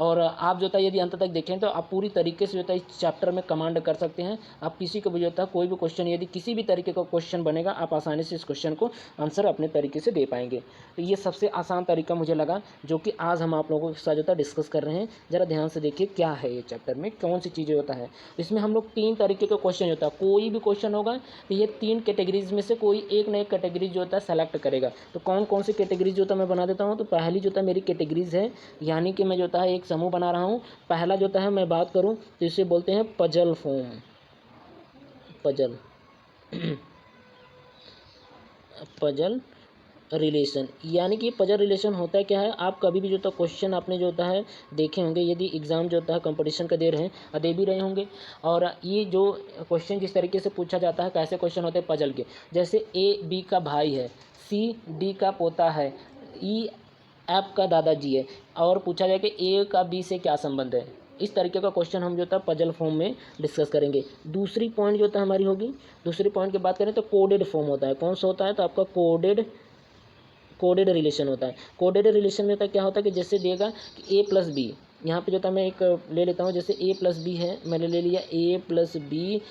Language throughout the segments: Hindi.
और आप जो है यदि अंत तक देखें तो आप पूरी तरीके से जो है इस चैप्टर में कमांड कर सकते हैं। आप किसी को भी जो है कोई भी क्वेश्चन, यदि किसी भी तरीके का क्वेश्चन बनेगा, आप आसानी से इस क्वेश्चन को आंसर अपने तरीके से दे पाएंगे। तो ये सबसे आसान तरीका मुझे लगा जो कि आज हम आप लोगों के साथ जो है डिस्कस कर रहे हैं। ज़रा ध्यान से देखिए क्या है ये चैप्टर में कौन सी चीज़ें होता है। इसमें हम लोग 3 तरीके का क्वेश्चन होता है। कोई भी क्वेश्चन होगा तो ये 3 कैटेगरीज में से कोई एक ना एक कैटेगरी जो होता है सेलेक्ट करेगा। तो कौन कौन सी कैटेगरीज जो होता है मैं बना देता हूँ। तो पहली जो होता है मेरी कैटेगरीज है, यानी कि मैं जो होता है एक समूह बना रहा हूँ। पहला जो होता है मैं बात करूँ तो इसे बोलते हैं puzzle form, puzzle puzzle relation. यानी कि पजल रिलेशन होता है क्या है, आप कभी भी जो होता है क्वेश्चन आपने जो होता है देखे होंगे, यदि एग्ज़ाम जो होता है कंपटीशन का दे रहे हैं, दे भी रहे होंगे। और ये जो क्वेश्चन जिस तरीके से पूछा जाता है, कैसे क्वेश्चन होते हैं पजल के, जैसे ए बी का भाई है, सी डी का पोता है, ई एफ का दादाजी है, और पूछा जाए कि ए का बी से क्या संबंध है। इस तरीके का क्वेश्चन हम जो होता है पजल फॉर्म में डिस्कस करेंगे। दूसरी पॉइंट जो होता है हमारी होगी, दूसरी पॉइंट की बात करें तो कोडेड फॉर्म होता है। कौन सा होता है, तो आपका कोडेड रिलेशन होता है। कोडेड रिलेशन में होता है क्या होता है कि जैसे देगा कि ए प्लस बी, यहाँ पे जो होता है मैं एक ले लेता हूँ, जैसे ए प्लस बी है, मैंने ले लिया ए प्लस बी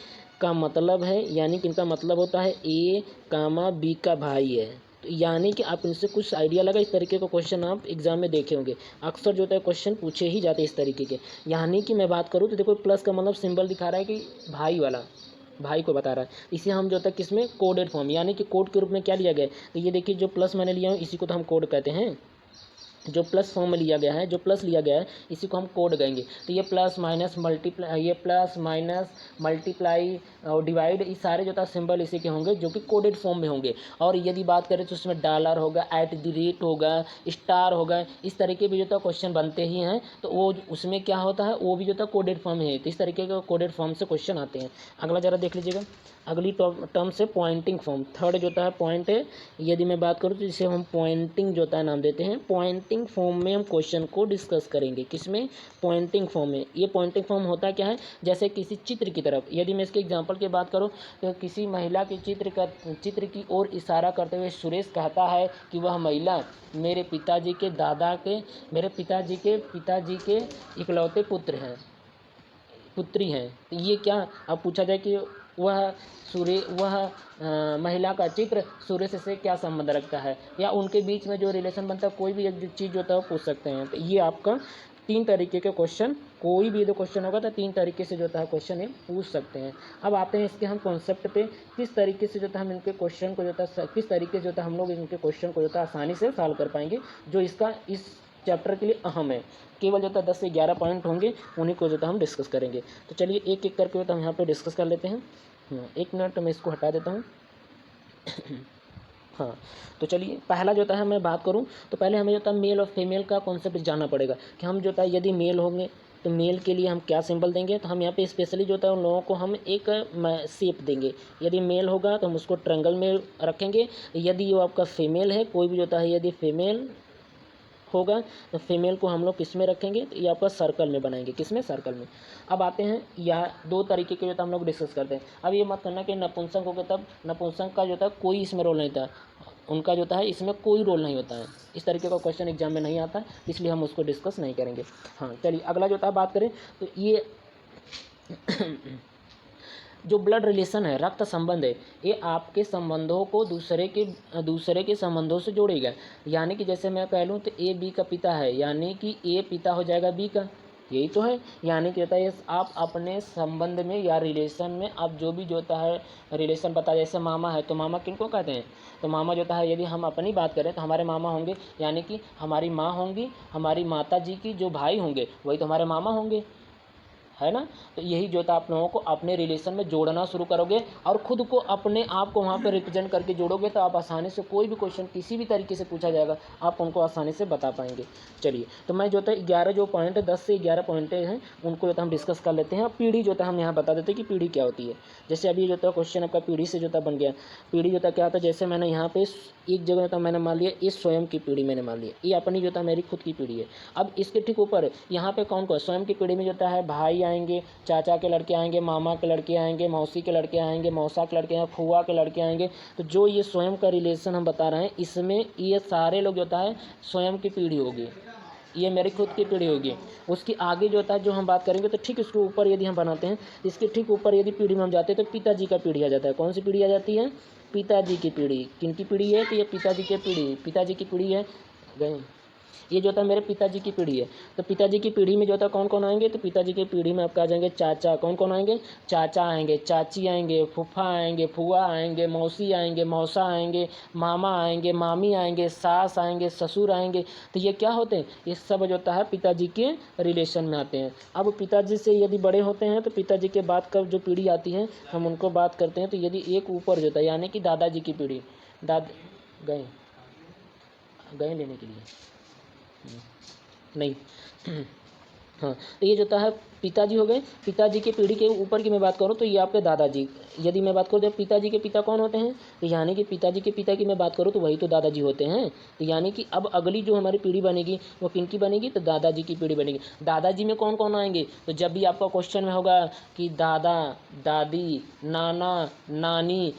का मतलब है, यानी कि इनका मतलब होता है ए कामा बी का भाई है। तो यानी कि आप इनसे कुछ आइडिया लगा, इस तरीके का क्वेश्चन आप एग्जाम में देखे होंगे। अक्सर जो होता है क्वेश्चन पूछे ही जाते हैं इस तरीके के। यानी कि मैं बात करूँ तो देखो प्लस का मतलब सिंबल दिखा रहा है कि भाई वाला, भाई को बता रहा है। इसे हम जो होता है किसमें, कोडेड फॉर्म, यानी कि कोड के रूप में क्या लिया गया है। तो ये देखिए जो प्लस मैंने लिया हूँ इसी को तो हम कोड कहते हैं। जो प्लस फॉर्म में लिया गया है, जो प्लस लिया गया है इसी को हम कोड कहेंगे। तो ये प्लस माइनस मल्टीप्लाई, ये प्लस माइनस मल्टीप्लाई और डिवाइड, ये सारे जो था सिंबल इसी के होंगे जो कि कोडेड फॉर्म में होंगे। और यदि बात करें तो उसमें डॉलर होगा, एट द रेट होगा, स्टार होगा, इस तरीके भी जो था क्वेश्चन बनते ही हैं। तो वो उसमें क्या होता है, वो भी जो था कोडेड फॉर्म है। तो इस तरीके के कोडेड फॉर्म से क्वेश्चन आते हैं। अगला जरा देख लीजिएगा, अगली टर्म से पॉइंटिंग फॉर्म। थर्ड जो होता है पॉइंट है, यदि मैं बात करूँ तो जिसे हम पॉइंटिंग जो होता है नाम देते हैं। पॉइंटिंग फॉर्म में हम क्वेश्चन को डिस्कस करेंगे। किसमें, पॉइंटिंग फॉर्म में। ये पॉइंटिंग फॉर्म होता क्या है, जैसे किसी चित्र की तरफ, यदि मैं इसके एग्जांपल की बात करूँ तो किसी महिला के चित्र की ओर इशारा करते हुए सुरेश कहता है कि वह महिला मेरे पिताजी के पिताजी के इकलौते पुत्री हैं। तो ये क्या, अब पूछा जाए कि वह महिला का चित्र सुरेश से क्या संबंध रखता है, या उनके बीच में जो रिलेशन बनता है, कोई भी एक चीज़ होता है वो पूछ सकते हैं। तो ये आपका 3 तरीके के क्वेश्चन, कोई भी जो क्वेश्चन होगा तो 3 तरीके से जो होता है क्वेश्चन ये पूछ सकते हैं। अब आते हैं इसके हम कॉन्सेप्ट पे, किस तरीके से जो है हम इनके क्वेश्चन को जो है किस तरीके से जो है हम लोग इनके क्वेश्चन को जो है आसानी से सॉल्व कर पाएंगे, जो इसका इस चैप्टर के लिए अहम है। केवल जो है 10 से 11 पॉइंट होंगे, उन्हीं को जो है हम डिस्कस करेंगे। तो चलिए एक एक करके जो है हम यहाँ पे डिस्कस कर लेते हैं। 1 मिनट मैं इसको हटा देता हूँ। हाँ, तो चलिए पहला जो है मैं बात करूँ तो पहले हमें जो है मेल और फीमेल का कॉन्सेप्ट जानना पड़ेगा कि हम जो है यदि मेल होंगे तो मेल के लिए हम क्या सिंबल देंगे। तो हम यहाँ पे स्पेशली जो होता है उन लोगों को हम एक शेप देंगे। यदि मेल होगा तो हम उसको ट्रायंगल में रखेंगे। यदि वो आपका फीमेल है, कोई भी जो होता है यदि फीमेल होगा तो फीमेल को हम लोग किस में रखेंगे, तो ये आपका सर्कल में बनाएंगे। किस में, सर्कल में। अब आते हैं यहाँ 2 तरीके के जो था हम लोग डिस्कस करते हैं। अब ये मत करना कि नपुंसक हो गया, तब नपुंसक का जो था कोई इसमें रोल नहीं था, उनका जो है इसमें कोई रोल नहीं होता है। इस तरीके का क्वेश्चन एग्जाम में नहीं आता, इसलिए हम उसको डिस्कस नहीं करेंगे। हाँ चलिए अगला जो था बात करें तो ये जो ब्लड रिलेशन है, रक्त संबंध है, ये आपके संबंधों को दूसरे के संबंधों से जोड़ेगा। यानी कि जैसे मैं कह लूँ तो ए बी का पिता है, यानी कि ए पिता हो जाएगा बी का, यही तो है। यानी कि होता है आप अपने संबंध में या रिलेशन में आप जो भी जो होता है रिलेशन बता, जैसे मामा है तो मामा किनको कहते हैं, तो मामा जो है यदि हम अपनी बात करें तो हमारे मामा होंगे, यानी कि हमारी माँ होंगी, हमारी माता जी की जो भाई होंगे वही तो हमारे मामा होंगे, है ना। तो यही जो था आप लोगों को अपने रिलेशन में जोड़ना शुरू करोगे और खुद को अपने आप को वहाँ पे रिप्रेजेंट करके जोड़ोगे, तो आप आसानी से कोई भी क्वेश्चन किसी भी तरीके से पूछा जाएगा आप उनको आसानी से बता पाएंगे। चलिए तो मैं जो था 11 जो पॉइंट है, 10 से 11 पॉइंट हैं, उनको जो था हम डिस्कस कर लेते हैं। और पीढ़ी जो था हम यहाँ बता देते हैं कि पीढ़ी क्या होती है। जैसे अभी जो था क्वेश्चन आपका पीढ़ी से जो था बन गया, पीढ़ी जो था क्या होता है, जैसे मैंने यहाँ पे एक जगह था मैंने मान लिया ये स्वयं की पीढ़ी मैंने मान लिया, ये अपनी जो था मेरी खुद की पीढ़ी है। अब इसके ठीक ऊपर यहाँ पे कौन स्वयं की पीढ़ी में जो है भाई आएंगे, चाचा के लड़के आएंगे, मामा के लड़के आएंगे, मौसी के लड़के आएंगे, मौसा के लड़के आएंगे, फुआ के लड़के आएंगे। तो जो ये स्वयं का रिलेशन हम बता रहे हैं, इसमें ये सारे लोग जो होता है स्वयं की पीढ़ी होगी। ये मेरी खुद की पीढ़ी होगी। उसकी आगे जो होता है जो हम बात करेंगे तो ठीक इसके ऊपर यदि हम बनाते हैं, इसके ठीक ऊपर यदि पीढ़ी में हम जाते हैं तो पिताजी का पीढ़ी आ जाता है। कौन सी पीढ़ी आ जाती है? पिताजी की पीढ़ी। किन की पीढ़ी है? तो ये पिताजी की पीढ़ी, पिताजी की पीढ़ी है। गए, ये जो होता है मेरे पिताजी की पीढ़ी है। तो पिताजी की पीढ़ी में जो होता है कौन कौन आएंगे? तो पिताजी की पीढ़ी में आपका आ जाएंगे चाचा। कौन कौन आएंगे? चाचा आएंगे, चाची आएंगे, फूफा आएंगे, फूआ आएंगे, मौसी आएंगे, मौसा आएंगे, मामा आएंगे, मामी आएंगे, सास आएंगे, ससुर आएंगे। तो ये क्या होते हैं? ये सब जो होता है पिताजी के रिलेशन में आते हैं। अब पिताजी से यदि बड़े होते हैं तो पिताजी के बाद का जो पीढ़ी आती है हम उनको बात करते हैं। तो यदि एक ऊपर जो होता है यानी कि दादाजी की पीढ़ी, गए गए लेने के लिए नहीं हाँ, तो ये जो होता है पिताजी हो गए। पिताजी के पीढ़ी के ऊपर की मैं बात करूँ तो ये आपके दादाजी। यदि मैं बात करूँ तो पिताजी के पिता कौन होते हैं? तो यानी कि पिताजी के पिता की मैं बात करूँ तो वही तो दादाजी होते हैं। तो यानी कि अब अगली जो हमारी पीढ़ी बनेगी वो किनकी बनेगी? तो दादाजी की पीढ़ी बनेगी। दादाजी में कौन कौन आएंगे? तो जब भी आपका क्वेश्चन में होगा कि दादा, दादी, नाना, नानी,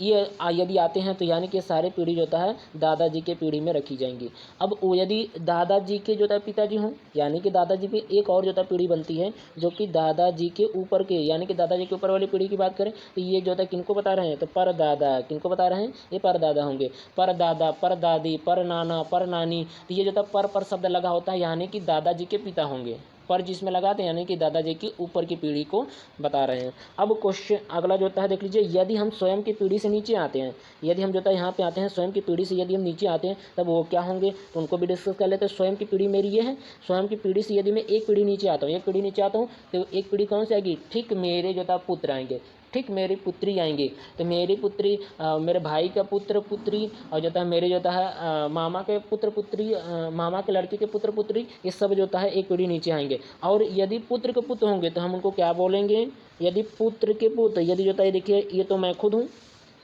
ये यदि आते हैं तो यानी कि सारे पीढ़ी जो होता है दादाजी के पीढ़ी में रखी जाएंगी। अब वो यदि दादाजी के जो होता है पिताजी हों यानी कि दादाजी पे एक और जो होता है पीढ़ी बनती है जो कि दादाजी के ऊपर के यानी कि दादाजी के ऊपर वाली पीढ़ी की बात करें तो ये जो होता है किनको बता रहे हैं? तो परदादा। किनको बता रहे हैं? ये परदादा होंगे। परदादा, परदादी, पर नाना, पर नानी। तो ये जो होता है पर शब्द लगा होता है यानी कि दादाजी के पिता होंगे। पर जिसमें लगाते हैं यानी कि दादाजी की ऊपर की पीढ़ी को बता रहे हैं। अब क्वेश्चन अगला जो होता है देख लीजिए, यदि हम स्वयं की पीढ़ी से नीचे आते हैं, यदि हम जो होता है यहाँ पे आते हैं स्वयं की पीढ़ी से यदि हम नीचे आते हैं तब वो क्या होंगे तो उनको भी डिस्कस कर लेते हैं। स्वयं की पीढ़ी मेरी ये है। स्वयं की पीढ़ी से यदि मैं एक पीढ़ी नीचे आता हूँ, एक पीढ़ी नीचे आता हूँ तो एक पीढ़ी कौन सी आएगी? ठीक मेरे जो होता है पुत्र आएंगे, ठीक मेरी पुत्री आएंगी। तो मेरी पुत्री, मेरे भाई का पुत्र पुत्री और जो होता है मेरे जो होता है मामा के पुत्र पुत्री, मामा के लड़के के पुत्र पुत्री, ये सब जो होता है एक पीढ़ी नीचे आएंगे। और यदि पुत्र के पुत्र होंगे तो हम उनको क्या बोलेंगे? यदि पुत्र के पुत्र, यदि जो होता है देखिए ये तो मैं खुद हूँ,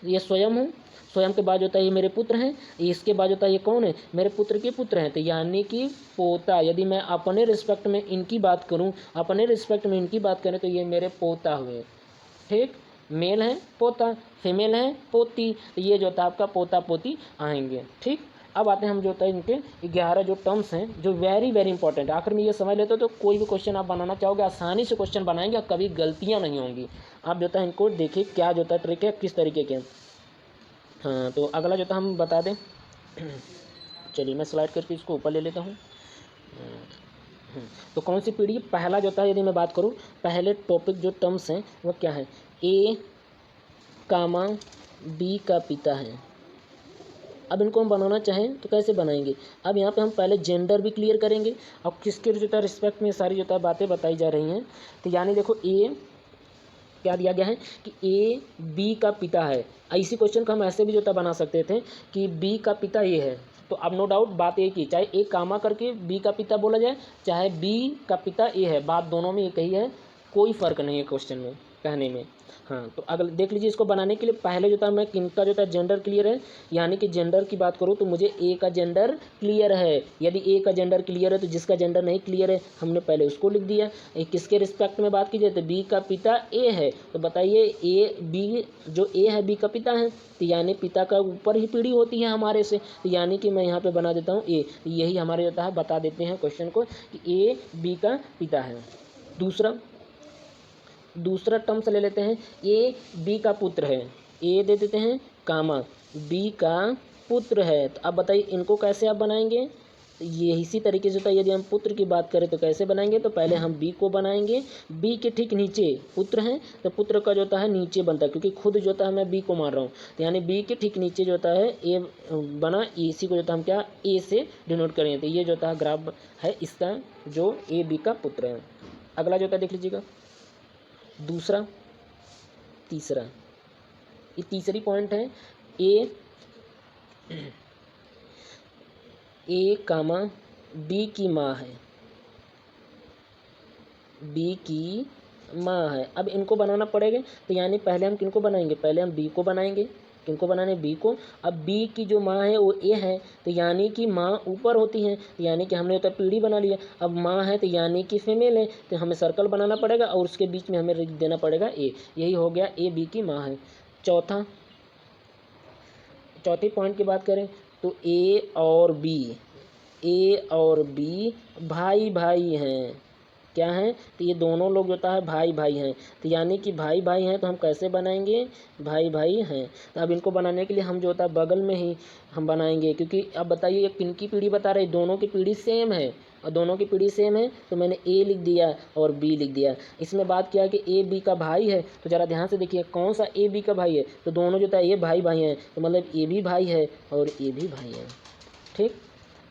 ये स्वयं हूँ, स्वयं के बाद होता है ये मेरे पुत्र हैं, इसके बाद होता है ये कौन है? मेरे पुत्र के पुत्र हैं। तो यानी कि पोता, यदि मैं अपने रिस्पेक्ट में इनकी बात करूं, अपने रिस्पेक्ट में इनकी बात करें तो ये मेरे पोता हुए। ठीक, मेल है पोता, फीमेल है पोती। तो ये जो होता है आपका पोता पोती आएंगे। ठीक, अब आते हैं हम जो होता है इनके 11 जो टर्म्स हैं जो वेरी वेरी इंपॉर्टेंट है। आखिर में ये समझ लेते हो तो कोई भी क्वेश्चन आप बनाना चाहोगे आसानी से क्वेश्चन बनाएंगे और कभी गलतियाँ नहीं होंगी। आप जो होता है इनको देखिए क्या जो होता है ट्रिक है किस तरीके के। हाँ, तो अगला जो था हम बता दें। चलिए मैं स्लाइड करके इसको ऊपर ले लेता हूँ। तो कौन सी पीढ़ी? पहला जो था यदि मैं बात करूँ, पहले टॉपिक जो टर्म्स हैं वो क्या है? ए कामा बी का पिता है। अब इनको हम बनाना चाहें तो कैसे बनाएंगे? अब यहाँ पे हम पहले जेंडर भी क्लियर करेंगे और किसके जो है रिस्पेक्ट में सारी जो है बातें बताई जा रही हैं। तो यानी देखो ए क्या दिया गया है कि ए बी का पिता है। इसी क्वेश्चन को हम ऐसे भी जो है बना सकते थे कि बी का पिता ए है। तो अब नो डाउट बात एक ही, चाहे ए कामा करके बी का पिता बोला जाए चाहे बी का पिता ए है, बात दोनों में एक ही है, कोई फ़र्क नहीं है क्वेश्चन में कहने में। हाँ, तो अगले देख लीजिए, इसको बनाने के लिए पहले जो था मैं किनका जो था जेंडर क्लियर है, यानी कि जेंडर की बात करूँ तो मुझे ए का जेंडर क्लियर है। यदि ए का जेंडर क्लियर है तो जिसका जेंडर नहीं क्लियर है हमने पहले उसको लिख दिया। किसके रिस्पेक्ट में बात की जाए तो बी का पिता ए है। तो बताइए ए बी जो ए है बी का पिता है, तो यानी पिता का ऊपर ही पीढ़ी होती है हमारे से। तो यानी कि मैं यहाँ पे बना देता हूँ ए, यही हमारे होता है बता देते हैं क्वेश्चन को कि ए बी का पिता है। दूसरा टर्म्स ले लेते हैं, ए बी का पुत्र है। ए दे देते हैं कामा बी का पुत्र है। तो अब बताइए इनको कैसे आप बनाएंगे? ये इसी तरीके से होता है। यदि हम पुत्र की बात करें तो कैसे बनाएंगे? तो पहले हम बी को बनाएंगे, बी के ठीक नीचे पुत्र हैं तो पुत्र का जो होता है नीचे बनता है, क्योंकि खुद जो होता है मैं बी को मान रहा हूँ। तो यानी बी के ठीक नीचे जो होता है ए बना, इसी को जो होता है हम क्या ए से डिनोट करेंगे। तो ये जो होता है ग्राफ है इसका जो ए बी का पुत्र है। अगला जो होता है देख लीजिएगा, दूसरा तीसरा, ये तीसरी पॉइंट है ए कामा बी की माँ है, बी की माँ है। अब इनको बनाना पड़ेगा। तो यानी पहले हम किनको बनाएंगे? पहले हम बी को बनाएंगे। किनको बनाने? बी को। अब बी की जो माँ है वो ए है, तो यानी कि माँ ऊपर होती है, यानी कि हमने तो पीढ़ी बना लिया। अब माँ है तो यानी कि फीमेल है, तो हमें सर्कल बनाना पड़ेगा और उसके बीच में हमें लिख देना पड़ेगा ए। यही हो गया ए बी की माँ है। चौथी पॉइंट की बात करें तो ए और बी ए और बी भाई भाई हैं। क्या हैं? तो ये दोनों लोग जो होता है भाई भाई हैं। तो यानी कि भाई भाई हैं तो हम कैसे बनाएंगे? भाई भाई हैं। तो अब इनको बनाने के लिए हम जो होता है बगल में ही हम बनाएंगे, क्योंकि अब बताइए ये किन की पीढ़ी बता रहे? दोनों की पीढ़ी सेम है, और दोनों की पीढ़ी सेम है तो मैंने ए लिख दिया और बी लिख दिया। इसमें बात क्या है कि ए बी का भाई है, तो ज़रा ध्यान से देखिए कौन सा ए बी का भाई है। तो दोनों जो था ये भाई भाई हैं, तो मतलब ए भी भाई है और ए भी भाई है। ठीक,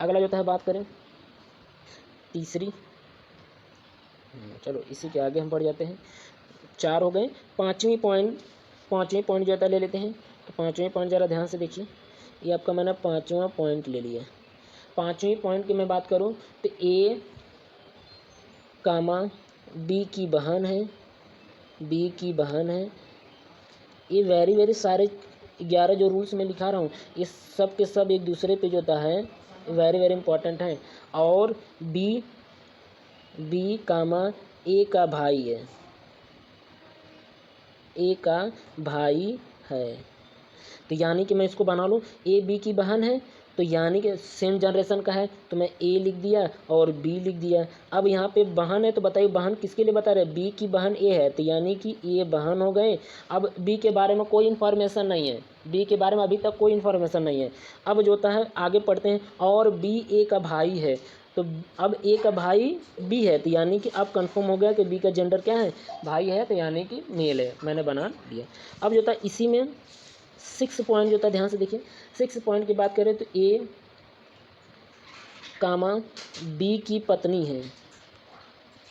अगला जो है बात करें तीसरी। चलो इसी के आगे हम बढ़ जाते हैं। 4 हो गए। पाँचवीं पॉइंट जो है ले लेते हैं। तो पाँचवीं पॉइंट ज़रा ध्यान से देखिए, ये आपका मैंने 5वां पॉइंट ले लिया। 5वीं पॉइंट की मैं बात करूँ तो ए कामा बी की बहन है, बी की बहन है। ये वेरी सारे 11 जो रूल्स में लिखा रहा हूँ ये सब के सब एक दूसरे पे जो होता है वेरी इंपॉर्टेंट है। और बी कामा ए का भाई है, ए का भाई है। तो यानी कि मैं इसको बना लूँ, ए बी की बहन है तो यानी कि सेम जनरेशन का है, तो मैं ए लिख दिया और बी लिख दिया। अब यहाँ पे बहन है तो बताइए बहन किसके लिए बता रहे हैं? बी की बहन ए है, तो यानी कि ए बहन हो गए। अब बी के बारे में कोई इन्फॉर्मेशन नहीं है, बी के बारे में अभी तक कोई इन्फॉर्मेशन नहीं है। अब जो होता है आगे पढ़ते हैं, और बी ए का भाई है। तो अब ए का भाई बी है, तो यानी कि अब कंफर्म हो गया कि बी का जेंडर क्या है? भाई है, तो यानी कि मेल है, मैंने बना दिया। अब जो होता है इसी में 6 पॉइंट जो होता है ध्यान से देखिए। 6 पॉइंट की बात करें तो ए कामा बी की पत्नी है,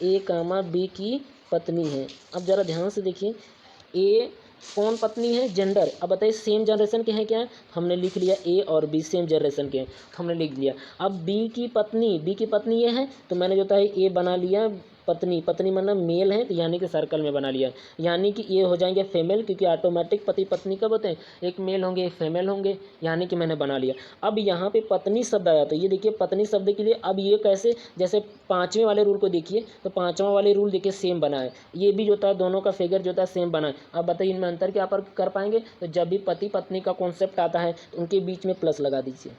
ए कामा बी की पत्नी है। अब ज़रा ध्यान से देखिए, ए कौन पत्नी है? जेंडर। अब बताइए सेम जनरेशन के हैं क्या? हमने लिख लिया ए और बी सेम जनरेशन के हैं, हमने लिख लिया। अब बी की पत्नी ये है, तो मैंने जो होता है ए बना लिया पत्नी मतलब मेल है, तो यानी कि सर्कल में बना लिया। यानी कि ये हो जाएंगे फीमेल, क्योंकि ऑटोमेटिक पति पत्नी कब होते हैं? एक मेल होंगे एक फीमेल होंगे, यानी कि मैंने बना लिया। अब यहाँ पे पत्नी शब्द आया, तो ये देखिए पत्नी शब्द के लिए अब ये कैसे, जैसे 5वें वाले रूल को देखिए, तो 5वां वाले रूल देखिए सेम बना है। ये भी जो होता है दोनों का फिगर जो होता है सेम बना है। अब बताइए इनमें अंतर क्या पर कर पाएंगे? तो जब भी पति पत्नी का कॉन्सेप्ट आता है तो उनके बीच में प्लस लगा दीजिए।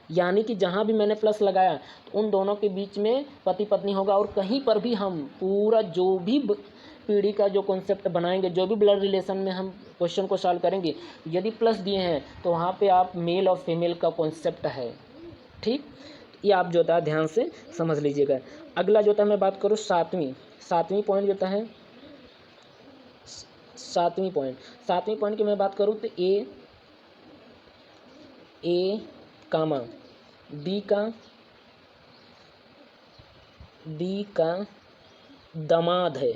यानी कि जहाँ भी मैंने प्लस लगाया तो उन दोनों के बीच में पति पत्नी होगा। और कहीं पर भी हम पूरा जो भी पीढ़ी का जो कॉन्सेप्ट बनाएंगे, जो भी ब्लड रिलेशन में हम क्वेश्चन को सॉल्व करेंगे, यदि प्लस दिए हैं तो वहाँ पे आप मेल और फीमेल का कॉन्सेप्ट है। ठीक, ये आप जो होता है ध्यान से समझ लीजिएगा। अगला जो होता है मैं बात करूँ सातवीं पॉइंट जो होता है, सातवीं पॉइंट की मैं बात करूँ तो ए कामा बी का दामाद है,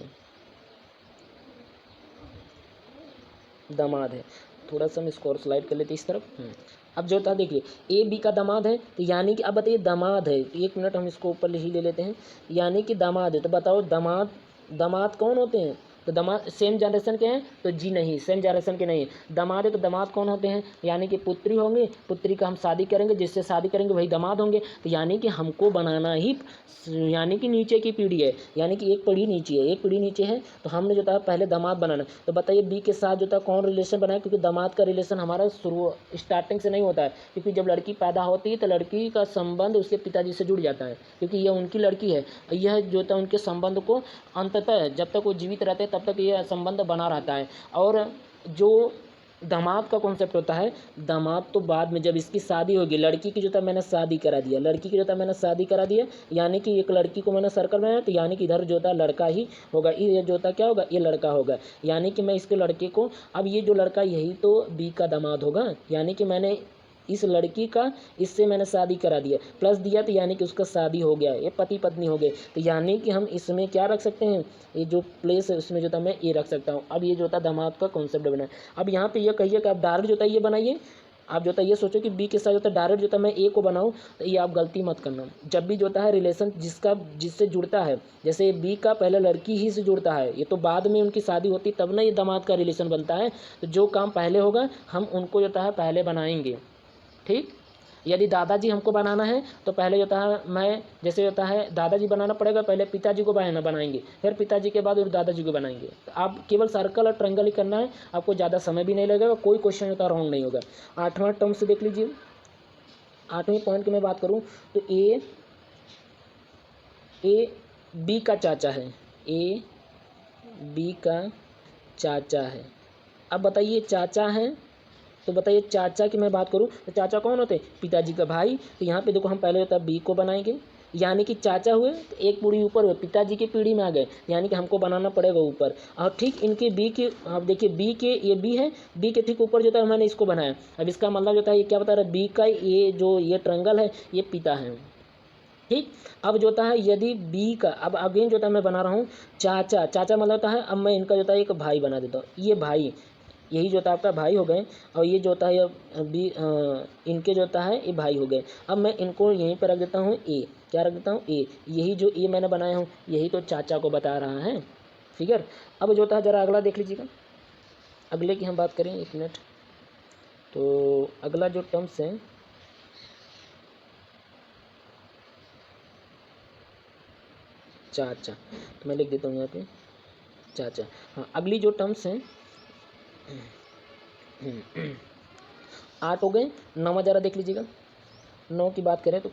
थोड़ा सा हम इसको और स्लाइड कर लेते इस तरफ। अब जो होता देखिए ए बी का दामाद है, तो यानी कि अब बताइए दामाद है, तो 1 मिनट हम इसको ऊपर ही ले लेते हैं। यानी कि दामाद है, तो बताओ दामाद कौन होते हैं? तो दामाद सेम जनरेशन के हैं? तो जी नहीं, सेम जनरेशन के नहीं। दामाद है तो दामाद कौन होते हैं? यानी कि पुत्री होंगे, पुत्री का हम शादी करेंगे, जिससे शादी करेंगे वही दामाद होंगे। तो यानी कि हमको बनाना ही, यानी कि नीचे की पीढ़ी है, यानी कि एक पीढ़ी नीचे है, तो हमने जो था पहले दामाद बनाना। तो बताइए बी के साथ जो था कौन रिलेशन बनाए? क्योंकि दामाद का रिलेशन हमारा स्टार्टिंग से नहीं होता है, क्योंकि जब लड़की पैदा होती है तो लड़की का संबंध उसके पिताजी से जुड़ जाता है, क्योंकि यह उनकी लड़की है। यह जो था उनके संबंध को अंततः जब तक वो जीवित रहते हैं तब तक यह संबंध बना रहता है। और जो दामाद का कॉन्सेप्ट होता है, दामाद तो बाद में जब इसकी शादी होगी, लड़की की जो था मैंने शादी करा दिया, यानी कि एक लड़की को मैंने सर्कल बनाया, तो यानी कि इधर जो था लड़का ही होगा, ये जो था क्या होगा? ये लड़का होगा। यानी कि मैं इसके लड़के को, अब ये जो लड़का यही तो बी का दामाद होगा, यानी कि मैंने इस लड़की का इससे मैंने शादी करा दिया, प्लस दिया, तो यानी कि उसका शादी हो गया, ये पति पत्नी हो गए। तो यानी कि हम इसमें क्या रख सकते हैं? ये जो प्लेस है उसमें जो था मैं ए रख सकता हूँ। अब ये जो था दामाद का कॉन्सेप्ट बना है। अब यहाँ पे ये कहिए कि आप डायरेक्ट जो था ये बनाइए, आप जो था ये सोचो कि बी के साथ जो था डायरेक्ट जो था मैं ए को बनाऊँ, तो ये आप गलती मत करना। जब भी जो है रिलेशन जिससे जुड़ता है, जैसे बी का पहले लड़की ही से जुड़ता है, ये तो बाद में उनकी शादी होती तब ना ये दामाद का रिलेशन बनता है। तो जो काम पहले होगा हम उनको जो है पहले बनाएंगे। ठीक, यदि दादाजी हमको बनाना है तो पहले जो है मैं, जैसे होता है दादाजी बनाना पड़ेगा, पहले पिताजी को बनाएंगे, फिर पिताजी के बाद दादाजी को बनाएंगे। तो आप केवल सर्कल और ट्रायंगल ही करना है, आपको ज़्यादा समय भी नहीं लगेगा, कोई क्वेश्चन होता रॉन्ग नहीं होगा। 8वां टर्म से देख लीजिए, 8वें पॉइंट की मैं बात करूँ तो ए बी का चाचा है, ए बी का चाचा है। अब बताइए चाचा है, तो बताइए चाचा की मैं बात करूं तो चाचा कौन होते हैं? पिताजी का भाई। तो यहाँ पे देखो हम पहले होता है बी को बनाएंगे, यानी कि चाचा हुए तो एक पीढ़ी ऊपर हुए, पिताजी की पीढ़ी में आ गए, यानी कि हमको बनाना पड़ेगा ऊपर। और ठीक इनके बी के, आप देखिए बी के, ये बी है, बी के ठीक ऊपर जो था मैंने इसको बनाया। अब इसका मतलब जो था ये क्या बता रहा है, बी का ये जो ये ट्रायंगल है ये पिता है। ठीक, अब जो होता है यदि बी का, अब अगेन जो होता है मैं बना रहा हूँ चाचा, चाचा मतलब होता है, अब मैं इनका जो होता है एक भाई बना देता हूँ, ये भाई, यही जो होता है आपका भाई हो गए, और ये जो होता है बी इनके जो होता है ये भाई हो गए। अब मैं इनको यहीं पर रख देता हूँ ए, क्या रख देता हूँ ए, यही जो ए मैंने बनाया हूँ यही तो चाचा को बता रहा है फिगर। अब जो होता है ज़रा अगला देख लीजिएगा, अगले की हम बात करें, एक मिनट। तो अगला जो टर्म्स है चाचा, तो मैं लिख देता हूँ यहाँ पे चाचा। हाँ, अगली जो टर्म्स हैं 8 हो गए, 9 ज़रा देख लीजिएगा। 9 की बात करें तो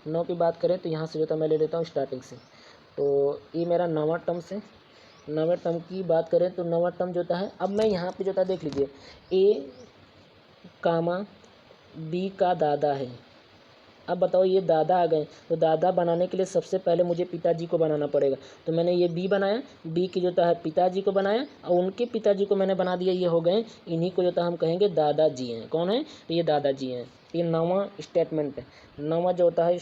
9 की बात करें तो यहाँ से जो था मैं ले लेता हूँ स्टार्टिंग से। तो ये मेरा 9वां टर्म्स है। 9वें टर्म की बात करें तो 9वां टर्म जो होता है, अब मैं यहाँ पे जो था देख लीजिए, ए कामा बी का दादा है। अब बताओ ये दादा आ गए, तो दादा बनाने के लिए सबसे पहले मुझे पिताजी को बनाना पड़ेगा। तो मैंने ये बी बनाया, बी की जो था पिताजी को बनाया, और उनके पिताजी को मैंने बना दिया, ये हो गए, इन्हीं को जो था हम कहेंगे दादाजी हैं। कौन है? तो ये दादाजी हैं। ये 9वां स्टेटमेंट है। 9वां जो होता है,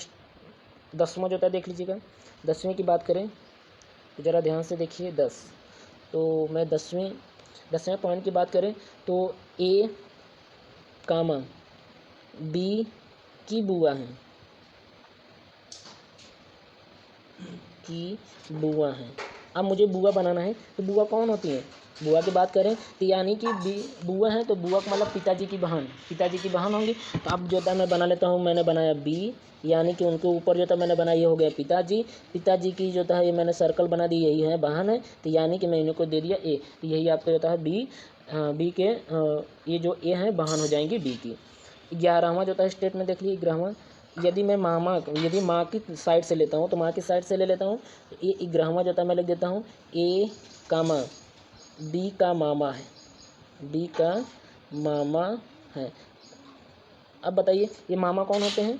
10वां जो होता है देख लीजिएगा। 10वें की बात करें तो ज़रा ध्यान से देखिए 10। तो मैं 10वें पॉइंट की बात करें तो ए कामा बी की बुआ हैं, की बुआ हैं। अब मुझे बुआ बनाना है, तो बुआ कौन होती है? बुआ की बात करें तो यानी कि बुआ है, तो बुआ का मतलब पिताजी की बहन, पिताजी की बहन होंगी। तो अब जो था मैं बना लेता हूँ, मैंने बनाया बी, यानी कि उनके ऊपर जो था मैंने बनाया ये हो गया पिताजी। पिताजी की जो था ये मैंने सर्कल बना दी, यही है बहन है, तो यानी कि मैं इन्हीं को दे दिया ए। तो यही आपका जो है बी के ये जो ए है बहन हो जाएंगी बी की। 11वां जो था स्टेटमेंट देख लीजिए। 11वां, यदि मैं यदि माँ की साइड से लेता हूँ तो माँ की साइड से ले लेता हूँ, तो ये 11वां जो था मैं लिख देता हूँ ए कामा बी का मामा है, बी का मामा है। अब बताइए ये मामा कौन होते हैं?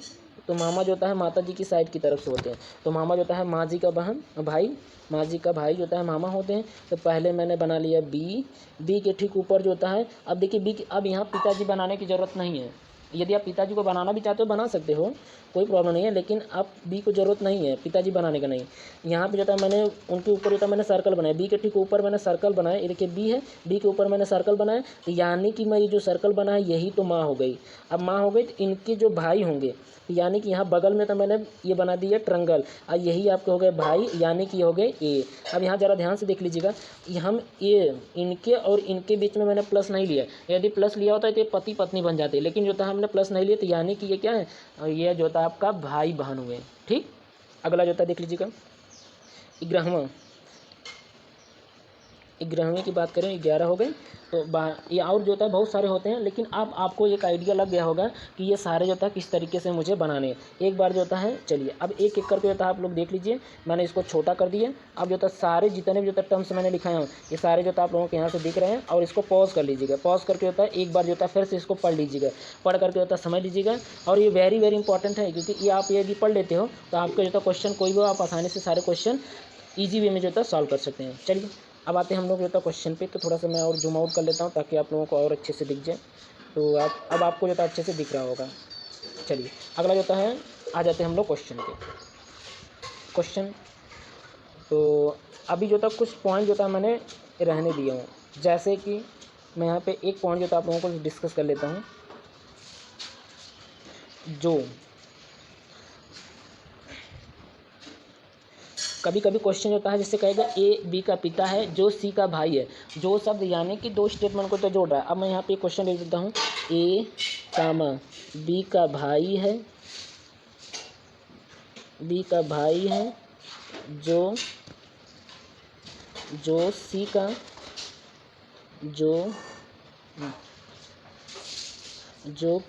तो मामा जो होता है माता जी की साइड की तरफ से होते हैं। तो मामा जो होता है माँ जी का बहन भाई, माँ जी का भाई जो होता है मामा होते हैं। तो पहले मैंने बना लिया बी के ठीक ऊपर जो होता है, अब देखिए बी की, अब यहाँ पिताजी बनाने की ज़रूरत नहीं है। यदि आप पिताजी को बनाना भी चाहते हो बना सकते हो, कोई प्रॉब्लम नहीं है, लेकिन आप बी को ज़रूरत नहीं है पिताजी बनाने का नहीं। यहाँ पे जो था मैंने उनके ऊपर जो था मैंने सर्कल बनाया, बी के ठीक ऊपर मैंने सर्कल बनाया, ये देखिए बी है, बी के ऊपर मैंने सर्कल बनाया, तो यानी कि मैं ये जो सर्कल बना है यही तो माँ हो गई। अब माँ हो गई तो इनके जो भाई होंगे, यानी कि यहाँ बगल में तो मैंने ये बना दिया ट्रंगल, और यही आपके हो गए भाई, यानी कि हो गए ए। अब यहाँ ज़रा ध्यान से देख लीजिएगा, हम ये इनके और इनके बीच में मैंने प्लस नहीं लिया, यदि प्लस लिया होता है तो ये पति पत्नी बन जाते, लेकिन जो था हमने प्लस नहीं लिया, तो यानी कि ये क्या है, ये जो था आपका भाई बहन हुए। ठीक, अगला जो था देख लीजिएगा 11वां। 11वें की बात करें 11 हो गए। तो ये और जो होता है बहुत सारे होते हैं, लेकिन अब आपको एक आइडिया लग गया होगा कि ये सारे जो था किस तरीके से मुझे बनाने हैं। एक बार जो होता है, चलिए अब एक एक करके जो था आप लोग देख लीजिए, मैंने इसको छोटा कर दिया। अब जो था सारे जितने भी जो था टर्म्स मैंने लिखाए हैं ये सारे जो था आप लोगों के यहाँ से दिख रहे हैं, और इसको पॉज कर लीजिएगा। पॉज करके होता है एक बार जो था फिर से इसको पढ़ लीजिएगा, पढ़ करके होता है समझ लीजिएगा। और ये वेरी वेरी इंपॉर्टेंट है, क्योंकि ये आप यदि पढ़ लेते हो तो आपका जो था क्वेश्चन कोई भी हो, आप आसानी से सारे क्वेश्चन ईजी वे में जो था सॉल्व कर सकते हैं। चलिए अब आते हैं हम लोग जो था क्वेश्चन पे। तो थोड़ा सा मैं और जूम आउट कर लेता हूँ ताकि आप लोगों को और अच्छे से दिख जाए। तो अब आपको जो था अच्छे से दिख रहा होगा। चलिए अगला जो है, आ जाते हैं हम लोग क्वेश्चन पे। क्वेश्चन तो अभी जो था कुछ पॉइंट जो था मैंने रहने दिया हूँ, जैसे कि मैं यहाँ पे एक पॉइंट जो था आप लोगों को डिस्कस कर लेता हूँ। जो कभी कभी क्वेश्चन होता है जिससे कहेगा ए बी का पिता है, जो सी का भाई है, जो शब्द यानी कि दो स्टेटमेंट को तो जोड़ रहा है। अब मैं यहाँ पे क्वेश्चन लिख देता हूँ, ए कामा बी का भाई है, बी का भाई है, जो सी का जो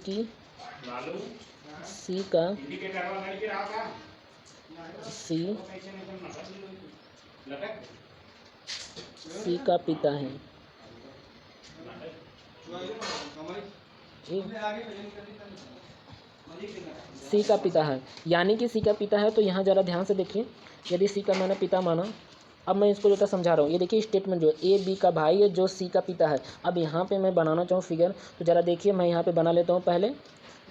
कि सी का सी का पिता है, सी का पिता है, यानी कि सी का पिता है। तो यहाँ ज़रा ध्यान से देखिए, यदि सी का मैंने पिता माना, अब मैं इसको जो था समझा रहा हूँ। ये देखिए स्टेटमेंट जो है, ए बी का भाई है जो सी का पिता है। अब यहाँ पे मैं बनाना चाहूँ फिगर, तो ज़रा देखिए मैं यहाँ पे बना लेता हूँ पहले।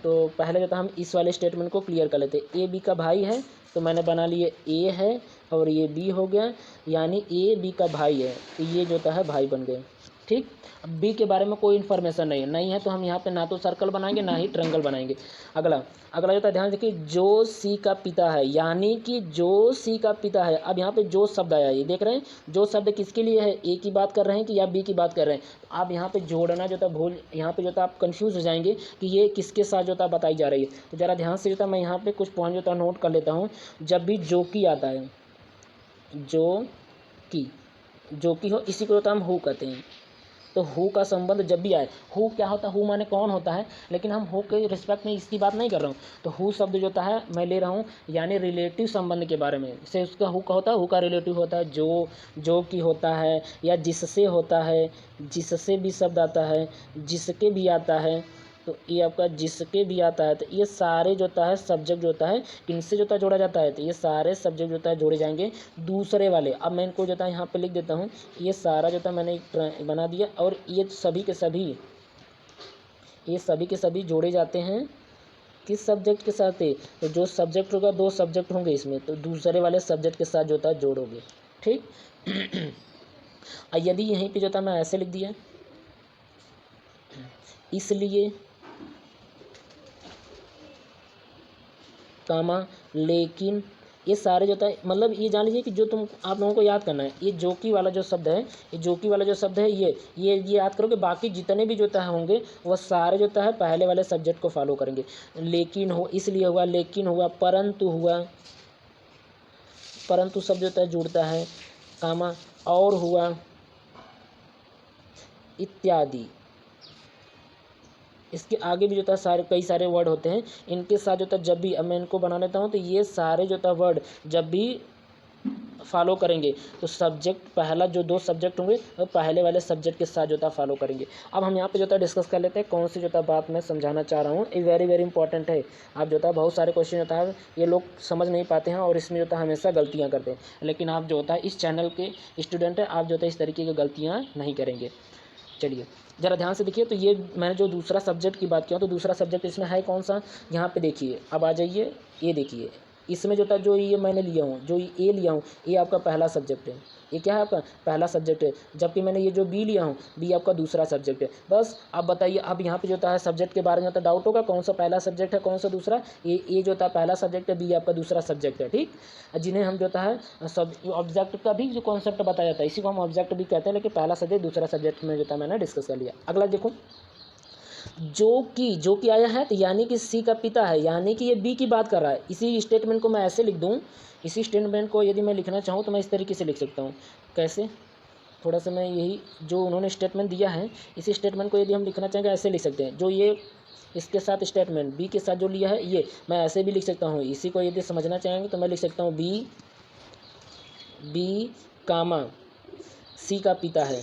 तो पहले जो था हम इस वाले स्टेटमेंट को क्लियर कर लेते हैं। ए बी का भाई है तो मैंने बना लिए ए है और ये बी हो गया, यानी ए बी का भाई है, तो ये जो है भाई बन गए। ठीक, अब बी के बारे में कोई इन्फॉर्मेशन नहीं है तो हम यहाँ पे ना तो सर्कल बनाएंगे ना ही ट्रायंगल बनाएंगे। अगला जो है ध्यान देखिए, जो सी का पिता है, यानी कि जो सी का पिता है। अब यहाँ पे जो शब्द आया, ये देख रहे हैं, जो शब्द किसके लिए है, ए की बात कर रहे हैं कि या बी की बात कर रहे हैं। तो आप यहाँ पे जोड़ना जो था भूल, यहाँ पे जो था आप कंफ्यूज हो जाएंगे कि ये किसके साथ जो था बताई जा रही है। तो ज़रा ध्यान से जो था मैं यहाँ पे कुछ पॉइंट जो था नोट कर लेता हूँ। जब भी जो की आता है, जो की हो, इसी को जो हम हु कहते हैं। तो हु का संबंध जब भी आए, हु क्या होता है, हु माने कौन होता है, लेकिन हम हु के रिस्पेक्ट में इसकी बात नहीं कर रहा हूँ। तो हु शब्द जो होता है मैं ले रहा हूँ, यानी रिलेटिव संबंध के बारे में। से उसका हु का होता है, हु का रिलेटिव होता है जो की होता है, या जिससे होता है, जिससे भी शब्द आता है, जिसके भी आता है। तो ये आपका जिसके भी आता है, तो ये सारे जो होता है सब्जेक्ट जो होता है किनसे जो होता है जोड़ा जाता है, तो ये सारे सब्जेक्ट जो होता है जोड़े जाएंगे दूसरे वाले। अब मैं इनको जो होता है यहाँ पे लिख देता हूँ, ये सारा जो होता है मैंने बना दिया, और ये सभी के सभी जोड़े जाते हैं किस सब्जेक्ट के साथ है, तो जो सब्जेक्ट होगा, दो सब्जेक्ट होंगे इसमें, तो दूसरे वाले सब्जेक्ट के साथ जो होता है जोड़ोगे। ठीक यदि यहीं पे जो होता है मैं ऐसे लिख दिया, इसलिए कामा, लेकिन, ये सारे जो होता है, मतलब ये जान लीजिए कि जो आप लोगों को याद करना है, ये जो की वाला जो शब्द है, ये जो की वाला जो शब्द है, ये याद करोगे। बाकी जितने भी जो होता है होंगे वह सारे जो होता है पहले वाले सब्जेक्ट को फॉलो करेंगे। लेकिन हो, इसलिए हुआ, लेकिन हुआ, परंतु हुआ, परंतु शब्द जो होता है जुड़ता है, कामा, और हुआ, इत्यादि। इसके आगे भी जो था कई सारे वर्ड होते हैं, इनके साथ जो था जब भी, अब मैं इनको बना लेता हूँ, तो ये सारे जो था वर्ड जब भी फॉलो करेंगे तो सब्जेक्ट, पहला जो दो सब्जेक्ट होंगे वो पहले वाले सब्जेक्ट के साथ जो था फॉलो करेंगे। अब हम यहाँ पे जो था डिस्कस कर लेते हैं कौन सी जो था बात मैं समझाना चाह रहा हूँ। ये वेरी वेरी इंपॉर्टेंट है। आप जो था बहुत सारे क्वेश्चन होता है ये लोग समझ नहीं पाते हैं और इसमें जो था हमेशा गलतियाँ करते हैं, लेकिन आप जो होता है इस चैनल के स्टूडेंट हैं, आप जो है इस तरीके की गलतियाँ नहीं करेंगे। चलिए ज़रा ध्यान से देखिए, तो ये मैंने जो दूसरा सब्जेक्ट की बात किया, तो दूसरा सब्जेक्ट इसमें है कौन सा, यहाँ पे देखिए। अब आ जाइए, ये देखिए, इसमें जो था जो ये मैंने लिया हूँ, जो ए लिया हूँ, ये आपका पहला सब्जेक्ट है। ये क्या है, आपका पहला सब्जेक्ट है। जबकि मैंने ये जो बी लिया हूँ, बी आपका दूसरा सब्जेक्ट है। बस अब बताइए, अब यहाँ पे जो था सब्जेक्ट के बारे में तो डाउट होगा, कौन सा पहला सब्जेक्ट है कौन सा दूसरा। ये जो था पहला सब्जेक्ट है, बी आपका दूसरा सब्जेक्ट है। ठीक, जिन्हें हम जो है सब ऑब्जेक्ट का भी जो कॉन्सेप्ट बताया जाता है, इसी को हम ऑब्जेक्ट भी कहते हैं, लेकिन पहला सब्जेक्ट दूसरा सब्जेक्ट में जो था मैंने डिस्कस कर लिया। अगला देखो, जो कि आया है, तो यानी कि सी का पिता है, यानी कि ये बी की बात कर रहा है। इसी स्टेटमेंट को मैं ऐसे लिख दूं, इसी स्टेटमेंट को यदि मैं लिखना चाहूँ तो मैं इस तरीके से लिख सकता हूँ। कैसे, थोड़ा सा मैं यही जो उन्होंने स्टेटमेंट दिया है, इसी स्टेटमेंट को यदि हम लिखना चाहेंगे ऐसे लिख सकते हैं। जो ये इसके साथ स्टेटमेंट बी के साथ जो लिया है, ये मैं ऐसे भी लिख सकता हूँ। इसी को यदि समझना चाहेंगे तो मैं लिख सकता हूँ बी कामा सी का पिता है,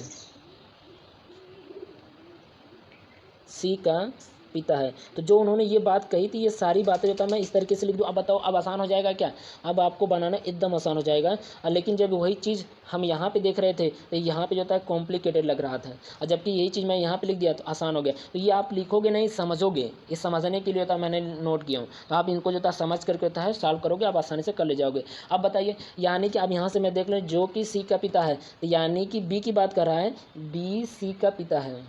सी का पिता है। तो जो उन्होंने ये बात कही थी, ये सारी बातें जो था मैं इस तरीके से लिख दूँ। अब बताओ, अब आसान हो जाएगा क्या, अब आपको बनाना एकदम आसान हो जाएगा। लेकिन जब वही चीज़ हम यहाँ पे देख रहे थे तो यहाँ पे जो था कॉम्प्लिकेटेड लग रहा था, और जबकि यही चीज़ मैं यहाँ पे लिख दिया तो आसान हो गया। तो ये आप लिखोगे नहीं, समझोगे, ये समझने के लिए होता मैंने नोट किया हूँ। तो आप इनको जो था समझ करके होता है सॉल्व करोगे, आप आसानी से कर ले जाओगे। अब बताइए, यानी कि अब यहाँ से मैं देख लूँ जो कि सी का पिता है, तो यानी कि बी की बात कर रहा है, बी सी का पिता है,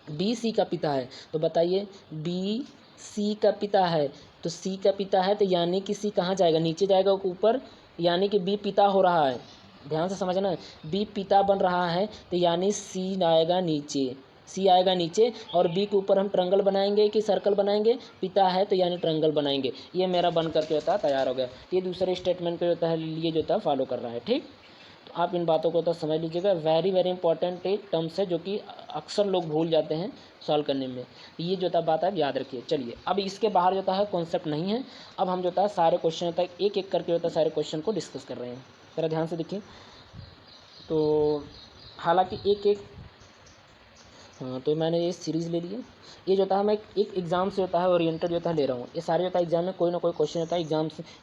बी सी का पिता है। तो बताइए, बी सी का पिता है, तो सी का पिता है, तो यानी कि सी कहाँ जाएगा, नीचे जाएगा ऊपर, यानी कि बी पिता हो रहा है। ध्यान से समझना, बी पिता बन रहा है, तो यानी सी आएगा नीचे, सी आएगा नीचे, और बी के ऊपर हम ट्रायंगल बनाएंगे कि सर्कल बनाएंगे, पिता है तो यानी ट्रायंगल बनाएंगे। ये मेरा बन करके होता है तैयार हो गया। ये दूसरे स्टेटमेंट पे होता है लिए जो होता है फॉलो कर रहा है। ठीक, तो आप इन बातों को तो समझ लीजिएगा। वेरी वेरी इंपॉर्टेंट एक टर्म्स है जो कि अक्सर लोग भूल जाते हैं सॉल्व करने में। ये जो था बात आप याद रखिए। चलिए अब इसके बाहर जो है कॉन्सेप्ट नहीं है। अब हम जो था सारे क्वेश्चन होता है एक एक करके होता है सारे क्वेश्चन को डिस्कस कर रहे हैं। ज़रा ध्यान से देखिए। तो हालांकि एक एक हाँ, तो मैंने ये सीरीज़ ले ली है। ये जो था मैं एक एग्ज़ाम से होता है ओरिएंटेड जो था ले रहा हूँ। ये सारे जो था एग्ज़ाम में कोई ना कोई क्वेश्चन होता है,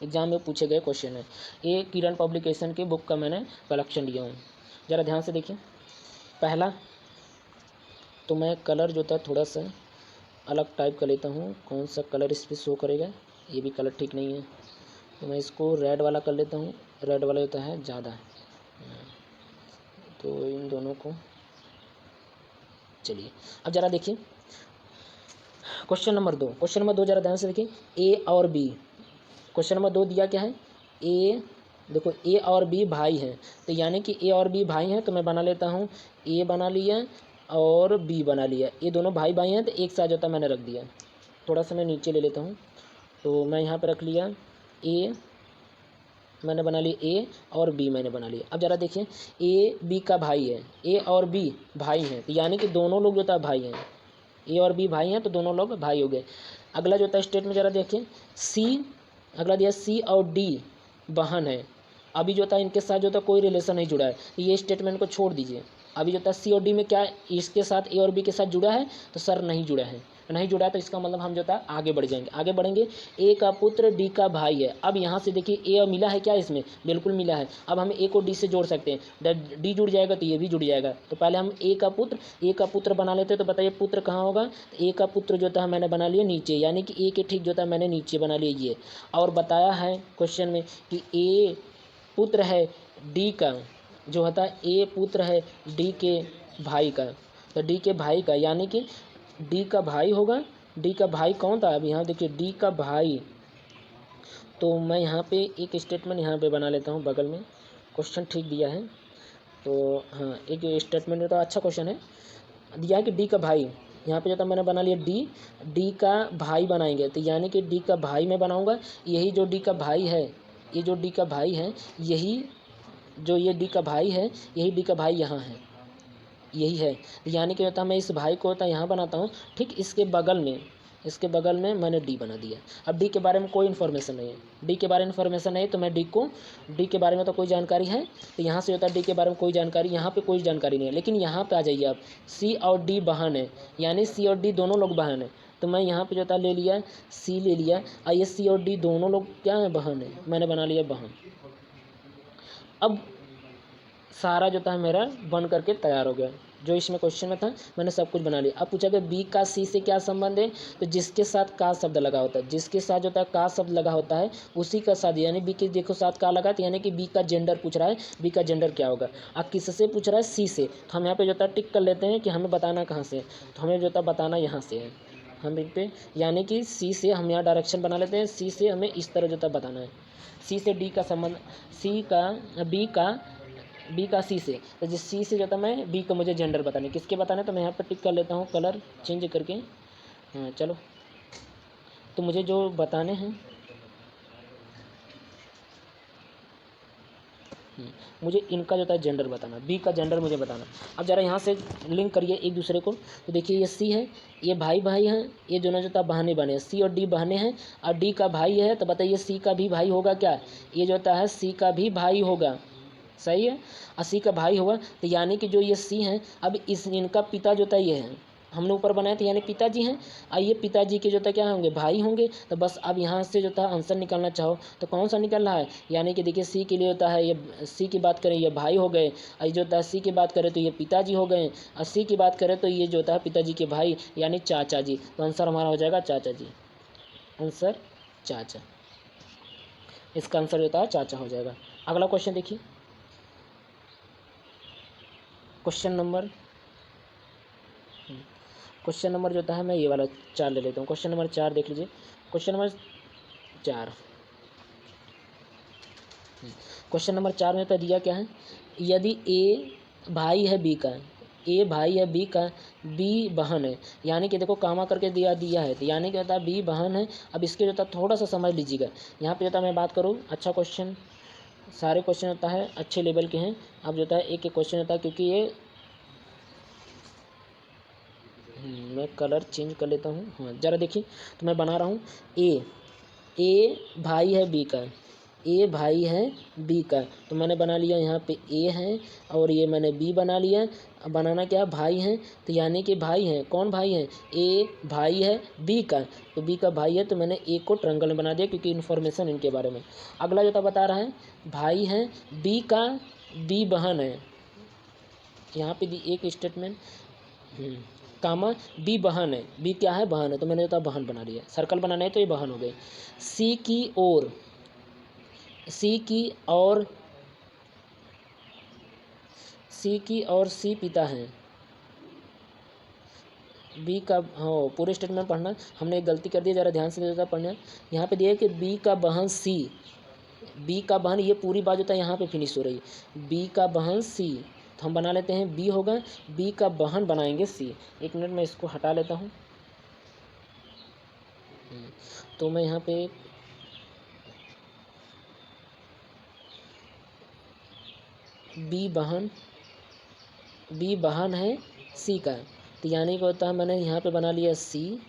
एग्ज़ाम में पूछे गए क्वेश्चन है। ये किरण पब्लिकेशन की बुक का मैंने कलेक्शन लिया हूँ। ज़रा ध्यान से देखिए। पहला तो मैं कलर जो था थोड़ा सा अलग टाइप का लेता हूँ। कौन सा कलर इस पर शो करेगा, ये भी कलर ठीक नहीं है, तो मैं इसको रेड वाला कर लेता हूँ। रेड वाला होता है ज़्यादा, तो इन दोनों को चलिए अब ज़रा देखिए क्वेश्चन नंबर 2। क्वेश्चन नंबर 2 ज़रा ध्यान से देखिए। ए और बी, क्वेश्चन नंबर 2 दिया क्या है, ए, देखो ए और बी भाई हैं, तो यानी कि ए और बी भाई हैं, तो मैं बना लेता हूँ ए बना लिया और बी बना लिया। ये दोनों भाई भाई हैं तो एक साथ होता मैंने रख दिया। थोड़ा सा मैं नीचे ले लेता हूँ, तो मैं यहाँ पर रख लिया ए, मैंने बना लिया ए और बी मैंने बना लिया। अब ज़रा देखिए ए बी का भाई है, ए और बी भाई हैं, तो यानी कि दोनों लोग जो था भाई हैं। ए और बी भाई हैं तो दोनों लोग भाई हो गए। अगला जो था स्टेटमेंट ज़रा देखिए। सी, अगला दिया सी और डी बहन है। अभी जो था इनके साथ जो था कोई रिलेशन नहीं जुड़ा है, तो ये स्टेटमेंट को छोड़ दीजिए। अभी जो था सी और डी में क्या इसके साथ ए और बी के साथ जुड़ा है, तो सर नहीं जुड़ा है। नहीं जुड़ा है तो इसका मतलब हम जो था आगे बढ़ जाएंगे। आगे बढ़ेंगे, ए का पुत्र डी का भाई है। अब यहाँ से देखिए ए और मिला है क्या, इसमें बिल्कुल मिला है। अब हम ए को डी से जोड़ सकते हैं, डी जुड़ जाएगा तो ये भी जुड़ जाएगा। तो पहले हम ए का पुत्र बना लेते हैं। तो बताइए पुत्र कहाँ होगा, तो ए का पुत्र जो था मैंने बना लिया नीचे, यानी कि ए के ठीक जो था मैंने नीचे बना लिया ये। और बताया है क्वेश्चन में कि ए पुत्र है डी का, जो होता है ए पुत्र है डी के भाई का, तो डी के भाई का यानी कि डी का भाई होगा। डी का भाई कौन था, अब यहाँ देखिए डी का भाई, तो मैं यहाँ पे एक स्टेटमेंट यहाँ पे बना लेता हूँ बगल में। क्वेश्चन ठीक दिया है, तो हाँ एक स्टेटमेंट तो अच्छा क्वेश्चन है। दिया है कि डी का भाई, यहाँ पे जो था मैंने बना लिया डी का भाई बनाएंगे, तो यानी कि डी का भाई मैं बनाऊँगा। यही जो डी का भाई है, ये जो डी का भाई है, यही जो ये डी का भाई है, यही डी का भाई यहाँ है, यही है। यानी कि होता मैं इस भाई को होता यहाँ बनाता हूँ, ठीक इसके बगल में मैंने डी बना दिया। अब डी के बारे में कोई इन्फॉर्मेशन नहीं है, डी के बारे में इन्फॉर्मेशन नहीं है, तो मैं डी के बारे में तो कोई जानकारी है, तो यहाँ से होता है डी के बारे में कोई जानकारी, यहाँ पे कोई जानकारी नहीं है। लेकिन यहाँ पे आ जाइए आप, सी और डी बहन है, यानी सी और डी दोनों लोग बहन है। तो मैं यहाँ पे जो था ले लिया सी ले लिया, और ये सी और डी दोनों लोग क्या है, बहन है, मैंने बना लिया बहन। अब सारा जो था मेरा बन करके तैयार हो गया। जो इसमें क्वेश्चन में था मैंने सब कुछ बना लिया। अब पूछा गया बी का सी से क्या संबंध है, तो जिसके साथ का शब्द लगा होता है, जिसके साथ जो था का शब्द लगा होता है उसी का साथ, यानी बी के देखो साथ का लगा, तो यानी कि बी का जेंडर पूछ रहा है, बी का जेंडर क्या होगा। अब किससे पूछ रहा है, सी से, तो हम यहाँ पे जो था टिक कर लेते हैं कि हमें बताना कहाँ से, तो हमें जो था बताना यहाँ से है। हम इन पे यानी कि सी से हम यहाँ डायरेक्शन बना लेते हैं, सी से हमें इस तरह जो था बताना है। सी से डी का संबंध, बी का सी से, तो जिस सी से जो था मैं बी का मुझे जेंडर बताने, किसके बताने, तो मैं यहाँ पर टिक कर लेता हूँ कलर चेंज करके। हाँ चलो, तो मुझे जो बताने हैं, मुझे इनका जो था जेंडर बताना, बी का जेंडर मुझे बताना। अब ज़रा यहाँ से लिंक करिए एक दूसरे को, तो देखिए ये सी है, ये भाई हैं, ये दोनों जो था बहने बने, सी और डी बहने हैं, और डी का भाई है, तो बताइए सी का भी भाई होगा क्या, ये जो होता है सी का भी भाई होगा, सही है, और सी का भाई होगा। तो यानी कि जो ये सी हैं, अब इनका पिता जो था ये है, हमने ऊपर बनाए थे, यानी पिताजी हैं, और ये पिताजी के जो था क्या होंगे, भाई होंगे। तो बस अब यहाँ से जो था आंसर निकालना चाहो तो कौन सा निकल रहा है, यानी कि देखिए सी के लिए होता है, ये सी की बात करें ये भाई हो गए, और जो होता है सी की बात करें तो ये पिताजी हो गए, और सी की बात करें तो ये जो होता है पिताजी के भाई यानी चाचा जी। तो आंसर हमारा हो जाएगा चाचा जी, आंसर चाचा, इसका आंसर जो था चाचा हो जाएगा। अगला क्वेश्चन देखिए, क्वेश्चन नंबर जो था मैं ये वाला 4 ले लेता हूँ। क्वेश्चन नंबर 4 देख लीजिए। क्वेश्चन नंबर 4 में तो दिया क्या है, यदि ए भाई है बी का, ए भाई है बी का, बी बहन है, यानी कि देखो कामा करके दिया है, तो यानी कि होता है बी बहन है। अब इसके जो था थोड़ा सा समझ लीजिएगा, यहाँ पे जो था मैं बात करूँ, अच्छा क्वेश्चन सारे क्वेश्चन होता है अच्छे लेवल के हैं। अब जो होता है एक एक क्वेश्चन होता है, क्योंकि ये मैं कलर चेंज कर लेता हूँ। हाँ ज़रा देखिए, तो मैं बना रहा हूँ ए भाई है बी का, ए भाई है बी का, तो मैंने बना लिया यहाँ पे ए है और ये मैंने बी बना लिया। अब बनाना क्या, भाई हैं, तो यानी कि भाई हैं, कौन भाई हैं, ए भाई है बी का, तो बी का भाई है, तो मैंने ए को ट्रायंगल में बना दिया क्योंकि इन्फॉर्मेशन इनके बारे में। अगला जो था बता रहा है भाई हैं बी का, बी बहन है, यहाँ पे दी एक स्टेटमेंट कामा बी बहन है, बी क्या है, बहन है, तो मैंने तो बहन बना लिया। सर्कल बनाना है तो ये बहन हो गई। सी की ओर, सी की और, सी की और सी पिता हैं, बी का, हाँ पूरे स्टेटमेंट पढ़ना, हमने एक गलती कर दी, ज़रा ध्यान से देता पढ़ना। यहाँ पे दिया कि बी का बहन सी, बी का बहन, ये पूरी बात होता है यहाँ पे फिनिश हो रही, बी का बहन सी, तो हम बना लेते हैं बी होगा, बी का बहन बनाएंगे सी। एक मिनट में इसको हटा लेता हूँ। तो मैं यहाँ पे बी बहन है सी का, तो यानी क्या होता है, मैंने यहाँ पे बना लिया सी,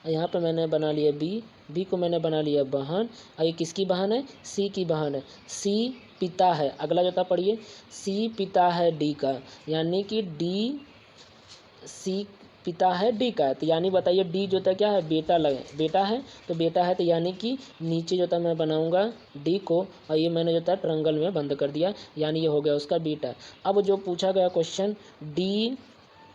यहाँ पे मैंने बना लिया बी को मैंने बना लिया बहन, और ये किसकी बहन है, सी की बहन है। सी पिता है, अगला जो था पढ़िए, सी पिता है डी का, यानी कि डी, सी पिता है डी का, तो यानी बताइए डी जो था क्या है, बेटा है, तो बेटा है, तो यानी कि नीचे जो था मैं बनाऊंगा डी को, और ये मैंने जो था ट्रायंगल में बंद कर दिया, यानी ये हो गया उसका बेटा। अब जो पूछा गया क्वेश्चन, डी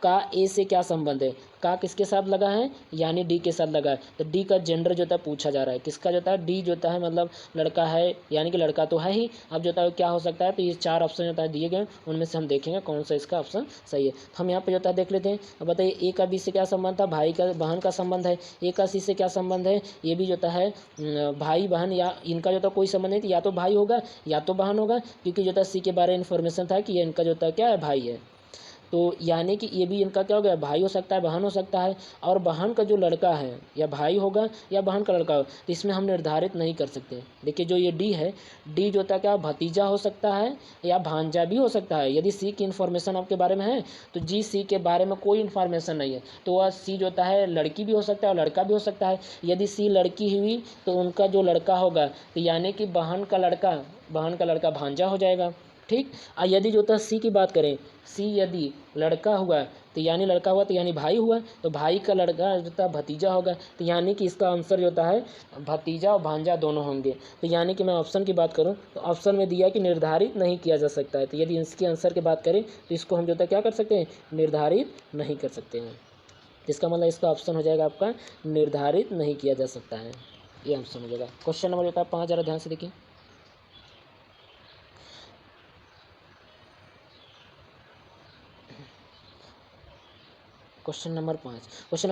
का ए से क्या संबंध है, का किसके साथ लगा है, यानी डी के साथ लगा है, तो डी का जेंडर जो था पूछा जा रहा है, किसका जो था, डी जो है मतलब लड़का है, यानी कि लड़का तो है ही। अब जो है क्या हो सकता है, तो ये 4 ऑप्शन जो है दिए गए, उनमें से हम देखेंगे कौन सा इसका ऑप्शन सही है। हम यहाँ पे जो है देख लेते हैं। अब बताइए ए का बी से क्या संबंध था, भाई का बहन का संबंध है। ए का सी से क्या संबंध है, ये भी जो है भाई बहन, या इनका जो था कोई संबंध नहीं, या तो भाई होगा या तो बहन होगा, क्योंकि जो था सी के बारे में इन्फॉर्मेशन था कि ये इनका जो था क्या है, भाई है, तो यानी कि ये भी इनका क्या हो गया, भाई हो सकता है, बहन हो सकता है, और बहन का जो लड़का है या भाई होगा या बहन का लड़का हो, तो इसमें हम निर्धारित नहीं कर सकते। देखिए जो ये डी है, डी जो होता है क्या, भतीजा हो सकता है या भांजा भी हो सकता है। यदि सी की इन्फॉर्मेशन आपके बारे में है, तो जी सी के बारे में कोई इन्फॉर्मेशन नहीं है, तो वह सी जो होता है लड़की भी हो सकता है और लड़का भी हो सकता है। यदि सी लड़की हुई तो उनका जो लड़का होगा, तो यानी कि बहन का लड़का भांजा हो जाएगा, ठीक। और यदि जो होता है सी की बात करें, सी यदि लड़का हुआ, तो यानी लड़का हुआ तो यानी भाई हुआ, तो भाई का लड़का जो होता है भतीजा होगा, तो यानी कि इसका आंसर जो होता है भतीजा और भांजा दोनों होंगे। तो यानी कि मैं ऑप्शन की बात करूं तो ऑप्शन में दिया कि निर्धारित नहीं किया जा सकता है, तो यदि इसके आंसर की बात करें तो इसको हम जो होता है क्या कर सकते हैं, निर्धारित नहीं कर सकते हैं। इसका मतलब इसका ऑप्शन हो जाएगा आपका निर्धारित नहीं किया जा सकता है, ये ऑप्शन हो जाएगा। क्वेश्चन नंबर जो होता है 5, ज़रा ध्यान से देखिए। क्वेश्चन नंबर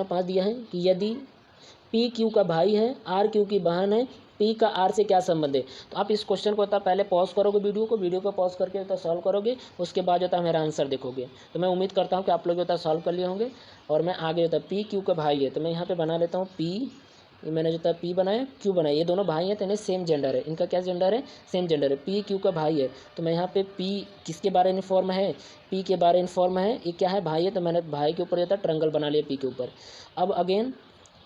5 दिया है कि यदि पी क्यू का भाई है, आर क्यू की बहन है, पी का आर से क्या संबंध है। तो आप इस क्वेश्चन को होता पहले पॉज करोगे, वीडियो को पॉज करके तो सॉल्व करोगे, उसके बाद जो है मेरा आंसर देखोगे। तो मैं उम्मीद करता हूँ कि आप लोग जो है सॉल्व कर लिए होंगे। और मैं आगे होता पी क्यू का भाई है, तो मैं यहाँ पे बना लेता हूँ पी, ये मैंने जो था पी बनाया, क्यू बनाया, ये दोनों भाई हैं तो इन्हें सेम जेंडर है, इनका क्या जेंडर है, सेम जेंडर है। पी क्यू का भाई है, तो मैं यहाँ पे पी किसके बारे में फॉर्म है, पी के बारे में फॉर्म है, ये क्या है, भाई है, तो मैंने भाई के ऊपर जो था ट्रायंगल बना लिया पी के ऊपर। अब अगेन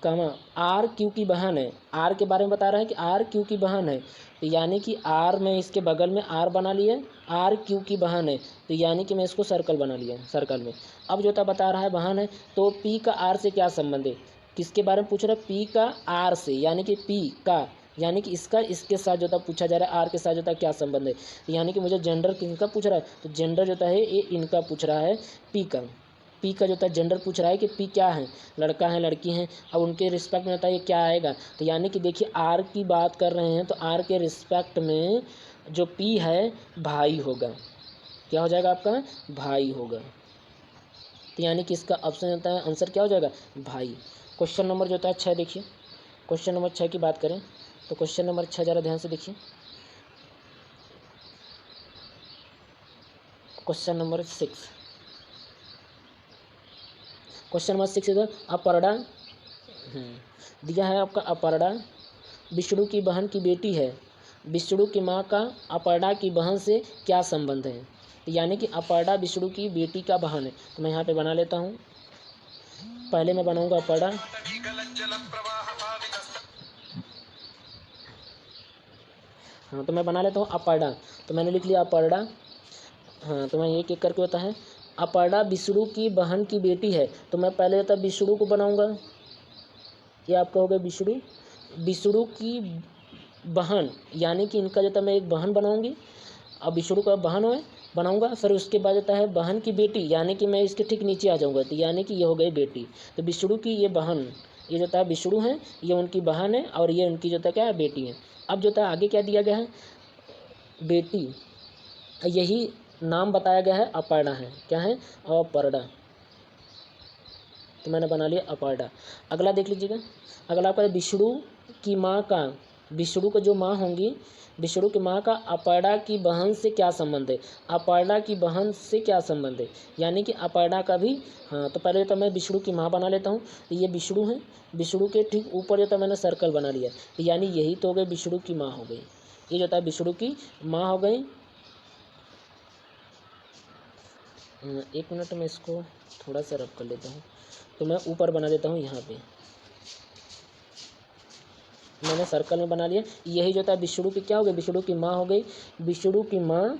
कमा आर क्यू की बहन है, आर के बारे में बता रहा है कि आर क्यू की बहन है, तो यानी कि आर में इसके बगल में आर बना लिया, आर क्यू की बहन है, तो यानी कि मैं इसको सर्कल बना लिया सर्कल में। अब जो था बता रहा है बहन है, तो पी का आर से क्या संबंध है, किसके बारे में पूछ रहा है, पी का आर से, यानी कि पी का, यानी कि इसका इसके साथ जो था पूछा जा रहा है, आर के साथ जो था क्या संबंध है, यानी कि मुझे जेंडर किसका पूछ रहा है, तो जेंडर जो है ये इनका पूछ रहा है, पी का जो था जेंडर पूछ रहा है कि पी क्या है, लड़का है लड़की हैं। अब उनके रिस्पेक्ट में होता है ये क्या आएगा, तो यानी कि देखिए आर की बात कर रहे हैं, तो आर के रिस्पेक्ट में जो पी है भाई होगा, क्या हो जाएगा आपका, भाई होगा, तो यानी कि इसका ऑप्शन होता है आंसर क्या हो जाएगा, भाई। क्वेश्चन नंबर जो होता है 6 देखिए, क्वेश्चन नंबर 6 की बात करें तो क्वेश्चन नंबर 6 ज़रा ध्यान से देखिए। क्वेश्चन नंबर 6, क्वेश्चन नंबर 6 इधर अपर्णा दिया है आपका, अपर्णा विष्णु की बहन की बेटी है, विष्णु की माँ का अपर्णा की बहन से क्या संबंध है। यानी कि अपर्णा विष्णु की बेटी का बहन है। तो मैं यहाँ पे बना लेता हूँ। पहले मैं बनाऊंगा अपर्णा। हाँ, तो मैं बना लेता हूँ अपर्णा। तो मैंने लिख लिया अपर्णा। हाँ, तो मैं एक एक करके होता है। अपर्णा विष्णु की बहन की बेटी है, तो मैं पहले होता विष्णु को बनाऊंगा। ये आपका हो गया विष्णु। विष्णु की बहन, यानी कि इनका जो था मैं एक बहन बनाऊंगी। अब विष्णु का बहन है बनाऊंगा। फिर उसके बाद होता है बहन की बेटी, यानी कि मैं इसके ठीक नीचे आ जाऊंगा। तो यानी कि ये हो गई बेटी। तो विष्णु की ये बहन, ये जो था विष्णु है, ये उनकी बहन है, और ये उनकी जो था क्या है, बेटी है। अब जो था आगे क्या दिया गया है, बेटी, यही नाम बताया गया है, अपर्णा है। क्या है, अपर्णा। तो मैंने बना लिया अपर्णा। अगला देख लीजिएगा। अगला आपका विष्णु की माँ का, विष्णु का जो माँ होंगी, विष्णु की माँ का अपर्णा की बहन से क्या संबंध है। अपर्णा की बहन से क्या संबंध है, यानी कि अपर्णा का भी। हाँ, तो पहले तो मैं विष्णु की माँ बना लेता हूँ। तो ये विष्णु है, विष्णु के ठीक ऊपर जो था मैंने सर्कल बना लिया। तो यानी यही तो हो गई विष्णु की माँ हो गई। ये जो था विष्णु की माँ हो गई। एक मिनट में इसको थोड़ा सा रब कर लेता हूँ। तो मैं ऊपर बना देता हूँ। यहाँ पे मैंने सर्कल में बना लिया। यही जो था विष्णु की क्या हो गई, विष्णु की माँ हो गई। विष्णु की माँ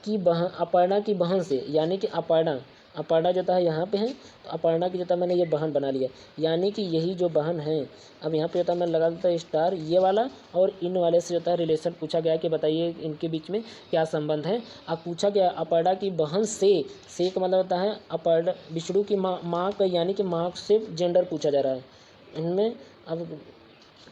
की बहन, अपर्णा की बहन से, यानी कि अपर्णा, अपर्णा जो था यहाँ पे है, तो अपर्णा की जो था मैंने ये बहन बना लिया, यानी कि यही जो बहन है। अब यहाँ पे जो था मैं लगा देता स्टार, ये वाला, और इन वाले से जो था रिलेशन पूछा गया कि बताइए इनके बीच में क्या संबंध है। अब पूछा गया अपर्णा की बहन से का मतलब होता है अपर्णा, विष्णु की माँ का, यानी कि माँ से जेंडर पूछा जा रहा है इनमें। अब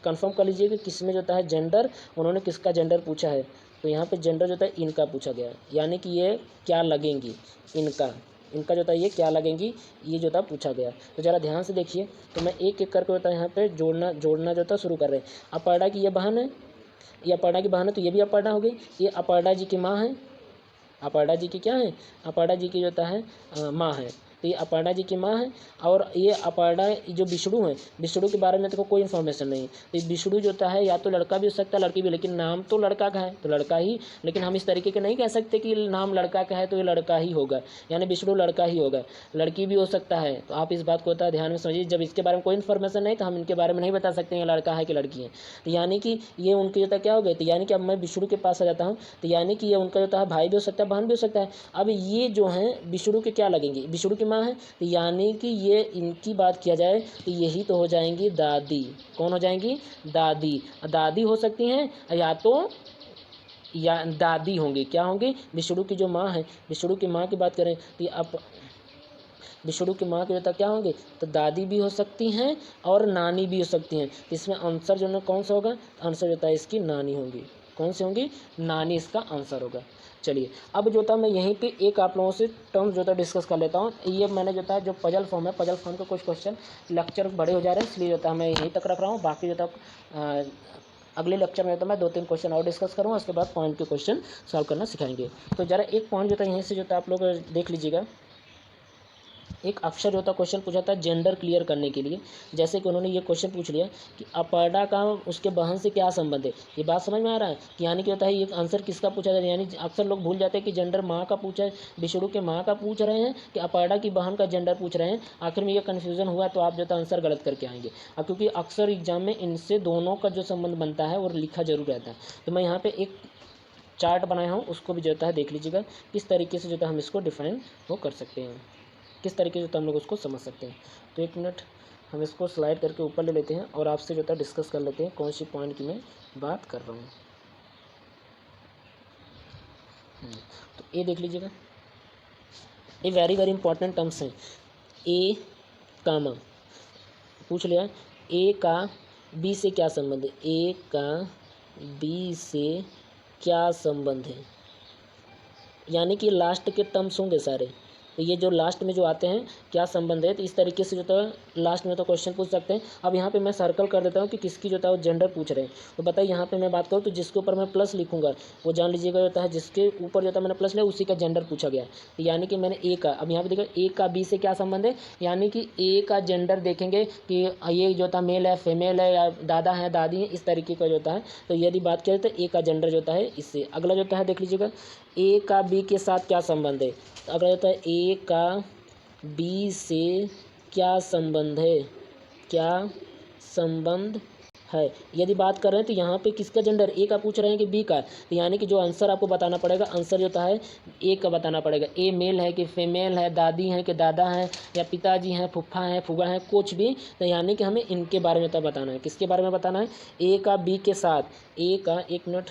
कंफर्म कर लीजिए कि किस में जो है जेंडर, उन्होंने किसका जेंडर पूछा है। तो यहाँ पे जेंडर जो है इनका पूछा गया है, यानी कि ये क्या लगेंगी, इनका जो था ये क्या लगेंगी, ये जो था पूछा गया। तो ज़रा ध्यान से देखिए। तो मैं एक एक करके होता है यहाँ पे जोड़ना जो था शुरू कर रहे हैं। अपर्णा की ये बहन है, ये अपर्णा की बहन है, तो ये भी अपर्णा हो गई। ये अपर्णा जी की माँ है, अपर्णा जी की क्या है, अपर्णा जी की जो है माँ है। तो ये अपर्णा जी की माँ है। और ये अपर्णा जो विष्णु है, विष्णु के बारे में देखो कोई इन्फॉर्मेशन नहीं है। तो विष्णु जो है या तो लड़का भी हो सकता है, लड़की भी, लेकिन नाम तो लड़का का है तो लड़का ही। लेकिन हम इस तरीके के नहीं कह सकते कि नाम लड़का का है तो ये लड़का ही होगा, यानी विष्णु लड़का ही होगा। लड़की भी हो सकता है। तो आप इस बात को होता है ध्यान में समझिए। जब इसके बारे में कोई इन्फॉर्मेशन नहीं तो हम इनके बारे में नहीं बता सकते हैं लड़का है कि लड़की है। तो यानी कि ये उनकी जो क्या हो गई। तो यानी कि अब मैं विष्णु के पास आ जाता हूँ। तो यानी कि ये उनका जो है भाई भी हो सकता है, बहन भी हो सकता है। अब ये जो हैं विष्णु के क्या लगेंगी, विष्णु की माँ है। तो यानी कि ये इनकी बात किया जाए तो यही तो हो जाएंगी दादी। कौन हो जाएंगी, दादी। दादी हो सकती हैं या तो या दादी होंगी। क्या होंगी, विष्णु की जो माँ है, विष्णु की माँ की बात करें तो ये अब विष्णु की माँ के जो क्या होंगे, तो दादी भी हो सकती हैं और नानी भी हो सकती हैं। इसमें आंसर जो है कौन सा होगा, आंसर जो है इसकी नानी होंगी। कौन सी होंगी, नानी इसका आंसर होगा। चलिए अब जो था मैं यहीं पे एक आप लोगों से टर्म्स जो था डिस्कस कर लेता हूँ। ये मैंने जो था जो पजल फॉर्म है, पजल फॉर्म का कुछ क्वेश्चन लेक्चर बड़े हो जा रहे हैं, इसलिए जो था मैं यहीं तक रख रहा हूँ। बाकी जो था अगले लेक्चर में तो मैं 2-3 क्वेश्चन और डिस्कस करूँगा, उसके बाद पॉइंट के क्वेश्चन सॉल्व करना सिखाएंगे। तो ज़रा एक पॉइंट जो था यहीं से जो था आप लोग देख लीजिएगा। एक अक्षर जो था क्वेश्चन पूछा था जेंडर क्लियर करने के लिए। जैसे कि उन्होंने ये क्वेश्चन पूछ लिया कि अपर्णा का उसके बहन से क्या संबंध है। ये बात समझ में आ रहा है कि यानी कि होता है ये आंसर किसका पूछा जा रहा है। यानी अक्सर लोग भूल जाते हैं कि जेंडर माँ का पूछा है, विष्णु के माँ का पूछ रहे हैं कि अपर्णा की बहन का जेंडर पूछ रहे हैं। आखिर में ये कन्फ्यूजन हुआ तो आप जो था आंसर गलत करके आएंगे। अब क्योंकि अक्सर एग्जाम में इनसे दोनों का जो संबंध बनता है और लिखा जरूर रहता है। तो मैं यहाँ पर एक चार्ट बनाया हूँ, उसको भी जो है देख लीजिएगा किस तरीके से जो है हम इसको डिफाइन वो कर सकते हैं, किस तरीके से तो हम लोग उसको समझ सकते हैं। तो एक मिनट हम इसको स्लाइड करके ऊपर ले लेते हैं और आपसे जो है डिस्कस कर लेते हैं कौन सी पॉइंट की मैं बात कर रहा हूँ। तो ये देख लीजिएगा, ये वेरी वेरी इंपॉर्टेंट टर्म्स हैं। ए कामा पूछ लिया, ए का बी से क्या संबंध है, ए का बी से क्या संबंध है। यानी कि लास्ट के टर्म्स होंगे सारे, तो ये जो लास्ट में जो आते हैं क्या संबंध है, तो इस तरीके से जो है लास्ट में तो क्वेश्चन पूछ सकते हैं। अब यहाँ पे मैं सर्कल कर देता हूँ कि किसकी जो है वो जेंडर पूछ रहे हैं। तो बताइए यहाँ पे मैं बात करूँ तो जिसके ऊपर मैं प्लस लिखूंगा वो जान लीजिएगा होता है जिसके ऊपर जो है मैंने प्लस लिया उसी का जेंडर पूछा गया। तो यानी कि मैंने ए का, अब यहाँ पे देखो ए का बी से क्या संबंध है, यानी कि ए का जेंडर देखेंगे कि ये जो था मेल है फीमेल है या दादा है दादी है, इस तरीके का जो होता है। तो यदि बात करें तो ए का जेंडर जो होता है इससे। अगला जो होता है देख लीजिएगा ए का बी के साथ क्या संबंध है। तो अगला होता है ए का बी से क्या संबंध है, क्या संबंध है। यदि बात कर रहे हैं तो यहाँ पे किसका जेंडर, ए का पूछ रहे हैं कि बी का, तो यानी कि जो आंसर आपको बताना पड़ेगा, आंसर जो होता है ए का बताना पड़ेगा। ए मेल है कि फीमेल है, दादी हैं कि दादा हैं, या पिताजी हैं, फुफ्फा हैं, फूफा हैं, कुछ भी। तो यानी कि हमें इनके बारे में तो बताना है, किसके बारे में बताना है, ए का बी के साथ। ए का, एक मिनट,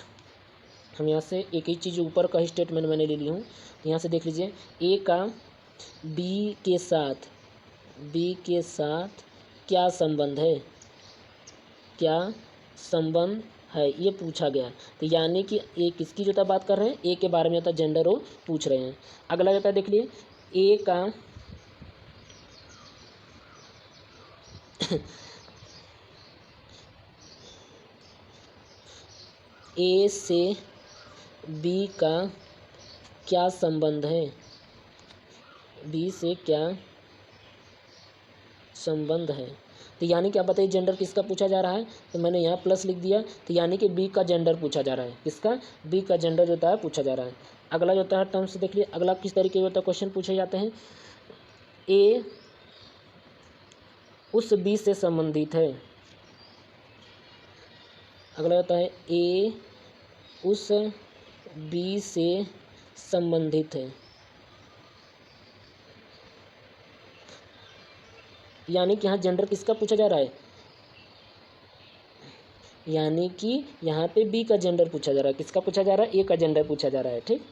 हम यहाँ से एक ही चीज़ ऊपर का ही स्टेटमेंट मैंने ले ली हूँ, यहाँ से देख लीजिए ए का बी के साथ, बी के साथ क्या संबंध है, क्या संबंध है, ये पूछा गया। तो यानी कि ए किसकी जो बात कर रहे हैं, ए के बारे में होता है जेंडर वो पूछ रहे हैं। अगला होता है देख लिए ए का ए से बी का क्या संबंध है, बी से क्या संबंध है। तो यानी कि आप बताइए जेंडर किसका पूछा जा रहा है, तो मैंने यहाँ प्लस लिख दिया। तो यानी कि बी का जेंडर पूछा जा रहा है, किसका, बी का जेंडर जो होता है पूछा जा रहा है। अगला जो होता है टर्म्स देख लिए, अगला किस तरीके का होता है क्वेश्चन पूछे जाते हैं, ए उस बी से संबंधित है। अगला होता है ए उस बी से संबंधित है। यानी कि यहाँ जेंडर किसका पूछा जा रहा है, यानी कि यहाँ पे बी का जेंडर पूछा जा रहा है, किसका पूछा जा रहा है, ए का जेंडर पूछा जा रहा है। ठीक,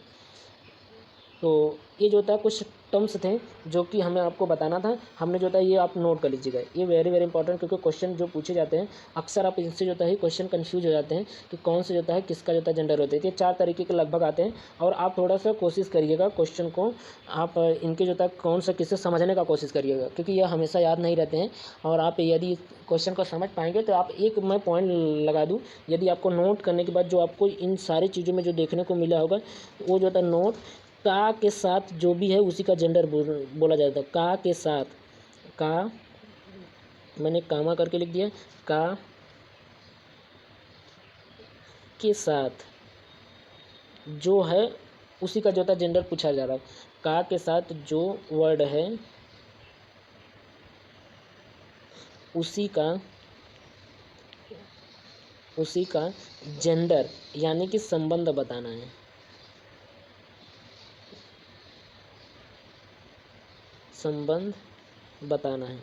तो ये जो होता है कुछ टर्म्स थे जो कि हमें आपको बताना था, हमने जो होता है ये आप नोट कर लीजिएगा, ये वेरी वेरी इंपॉर्टेंट, क्योंकि क्वेश्चन जो पूछे जाते हैं अक्सर आप इनसे जो होता है क्वेश्चन कंफ्यूज हो जाते हैं कि कौन से जो होता है किसका जो होता है जेंडर होता है। ये 4 तरीके के लगभग आते हैं, और आप थोड़ा सा कोशिश करिएगा क्वेश्चन को, आप इनके जो होता है कौन सा किससे समझने का कोशिश करिएगा, क्योंकि यह हमेशा याद नहीं रहते हैं। और आप यदि क्वेश्चन को समझ पाएंगे तो आप, एक मैं पॉइंट लगा दूँ, यदि आपको नोट करने के बाद जो आपको इन सारी चीज़ों में जो देखने को मिला होगा वो जो होता है नोट, का के साथ जो भी है उसी का जेंडर बोला जाता है। का के साथ, का मैंने कामा करके लिख दिया, का के साथ जो है उसी का जो होता है जेंडर पूछा जा रहा है। का के साथ जो वर्ड है उसी का जेंडर यानी कि संबंध बताना है, संबंध बताना है।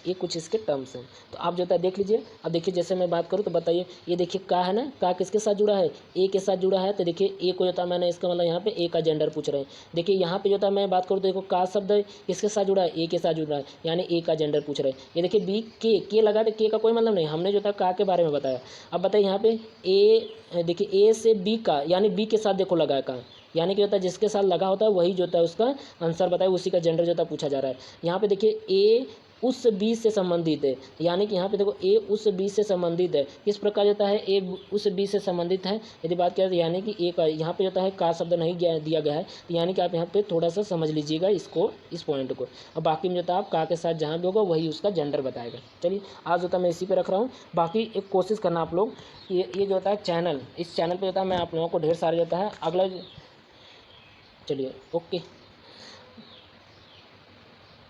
ये कुछ इसके टर्म्स हैं, तो आप जो है देख लीजिए। अब देखिए जैसे मैं बात करूँ तो बताइए, ये देखिए का है ना, का किसके साथ जुड़ा है, ए के साथ जुड़ा है। तो देखिए ए को जो था मैंने, इसका मतलब यहाँ पे ए का जेंडर पूछ रहे हैं। देखिए यहाँ पे जो था मैं बात करूँ तो देखो का शब्द है किसके साथ जुड़ा है, ए के साथ जुड़ा है, यानी ए का जेंडर पूछ रहे हैं। ये देखिए बी के लगा, तो के का कोई मतलब नहीं, हमने जो था का के बारे में बताया। अब बताइए यहाँ पे ए, देखिए ए से बी का, यानी बी के साथ देखो लगा है का, यानी कि होता है जिसके साथ लगा होता है वही जो होता है उसका आंसर बताए, उसी का जेंडर जो होता है पूछा जा रहा है। यहाँ पे देखिए ए उस बी से संबंधित है, यानी कि यहाँ पे देखो ए उस बी से संबंधित है, किस प्रकार होता है ए उस बी से संबंधित है। यदि बात करें तो यानी कि ए का यहाँ पे होता है का शब्द नहीं दिया गया है, तो यानी कि आप यहाँ पे थोड़ा सा समझ लीजिएगा इसको, इस पॉइंट को। अब बाकी में जो था आप का के साथ जहाँ भी होगा वही उसका जेंडर बताएगा। चलिए आज होता है मैं इसी पे रख रहा हूँ। बाकी एक कोशिश करना आप लोग, ये जो होता है चैनल, इस चैनल पर होता है मैं आप लोगों को ढेर सारे जो होता है अगला, चलिए ओके।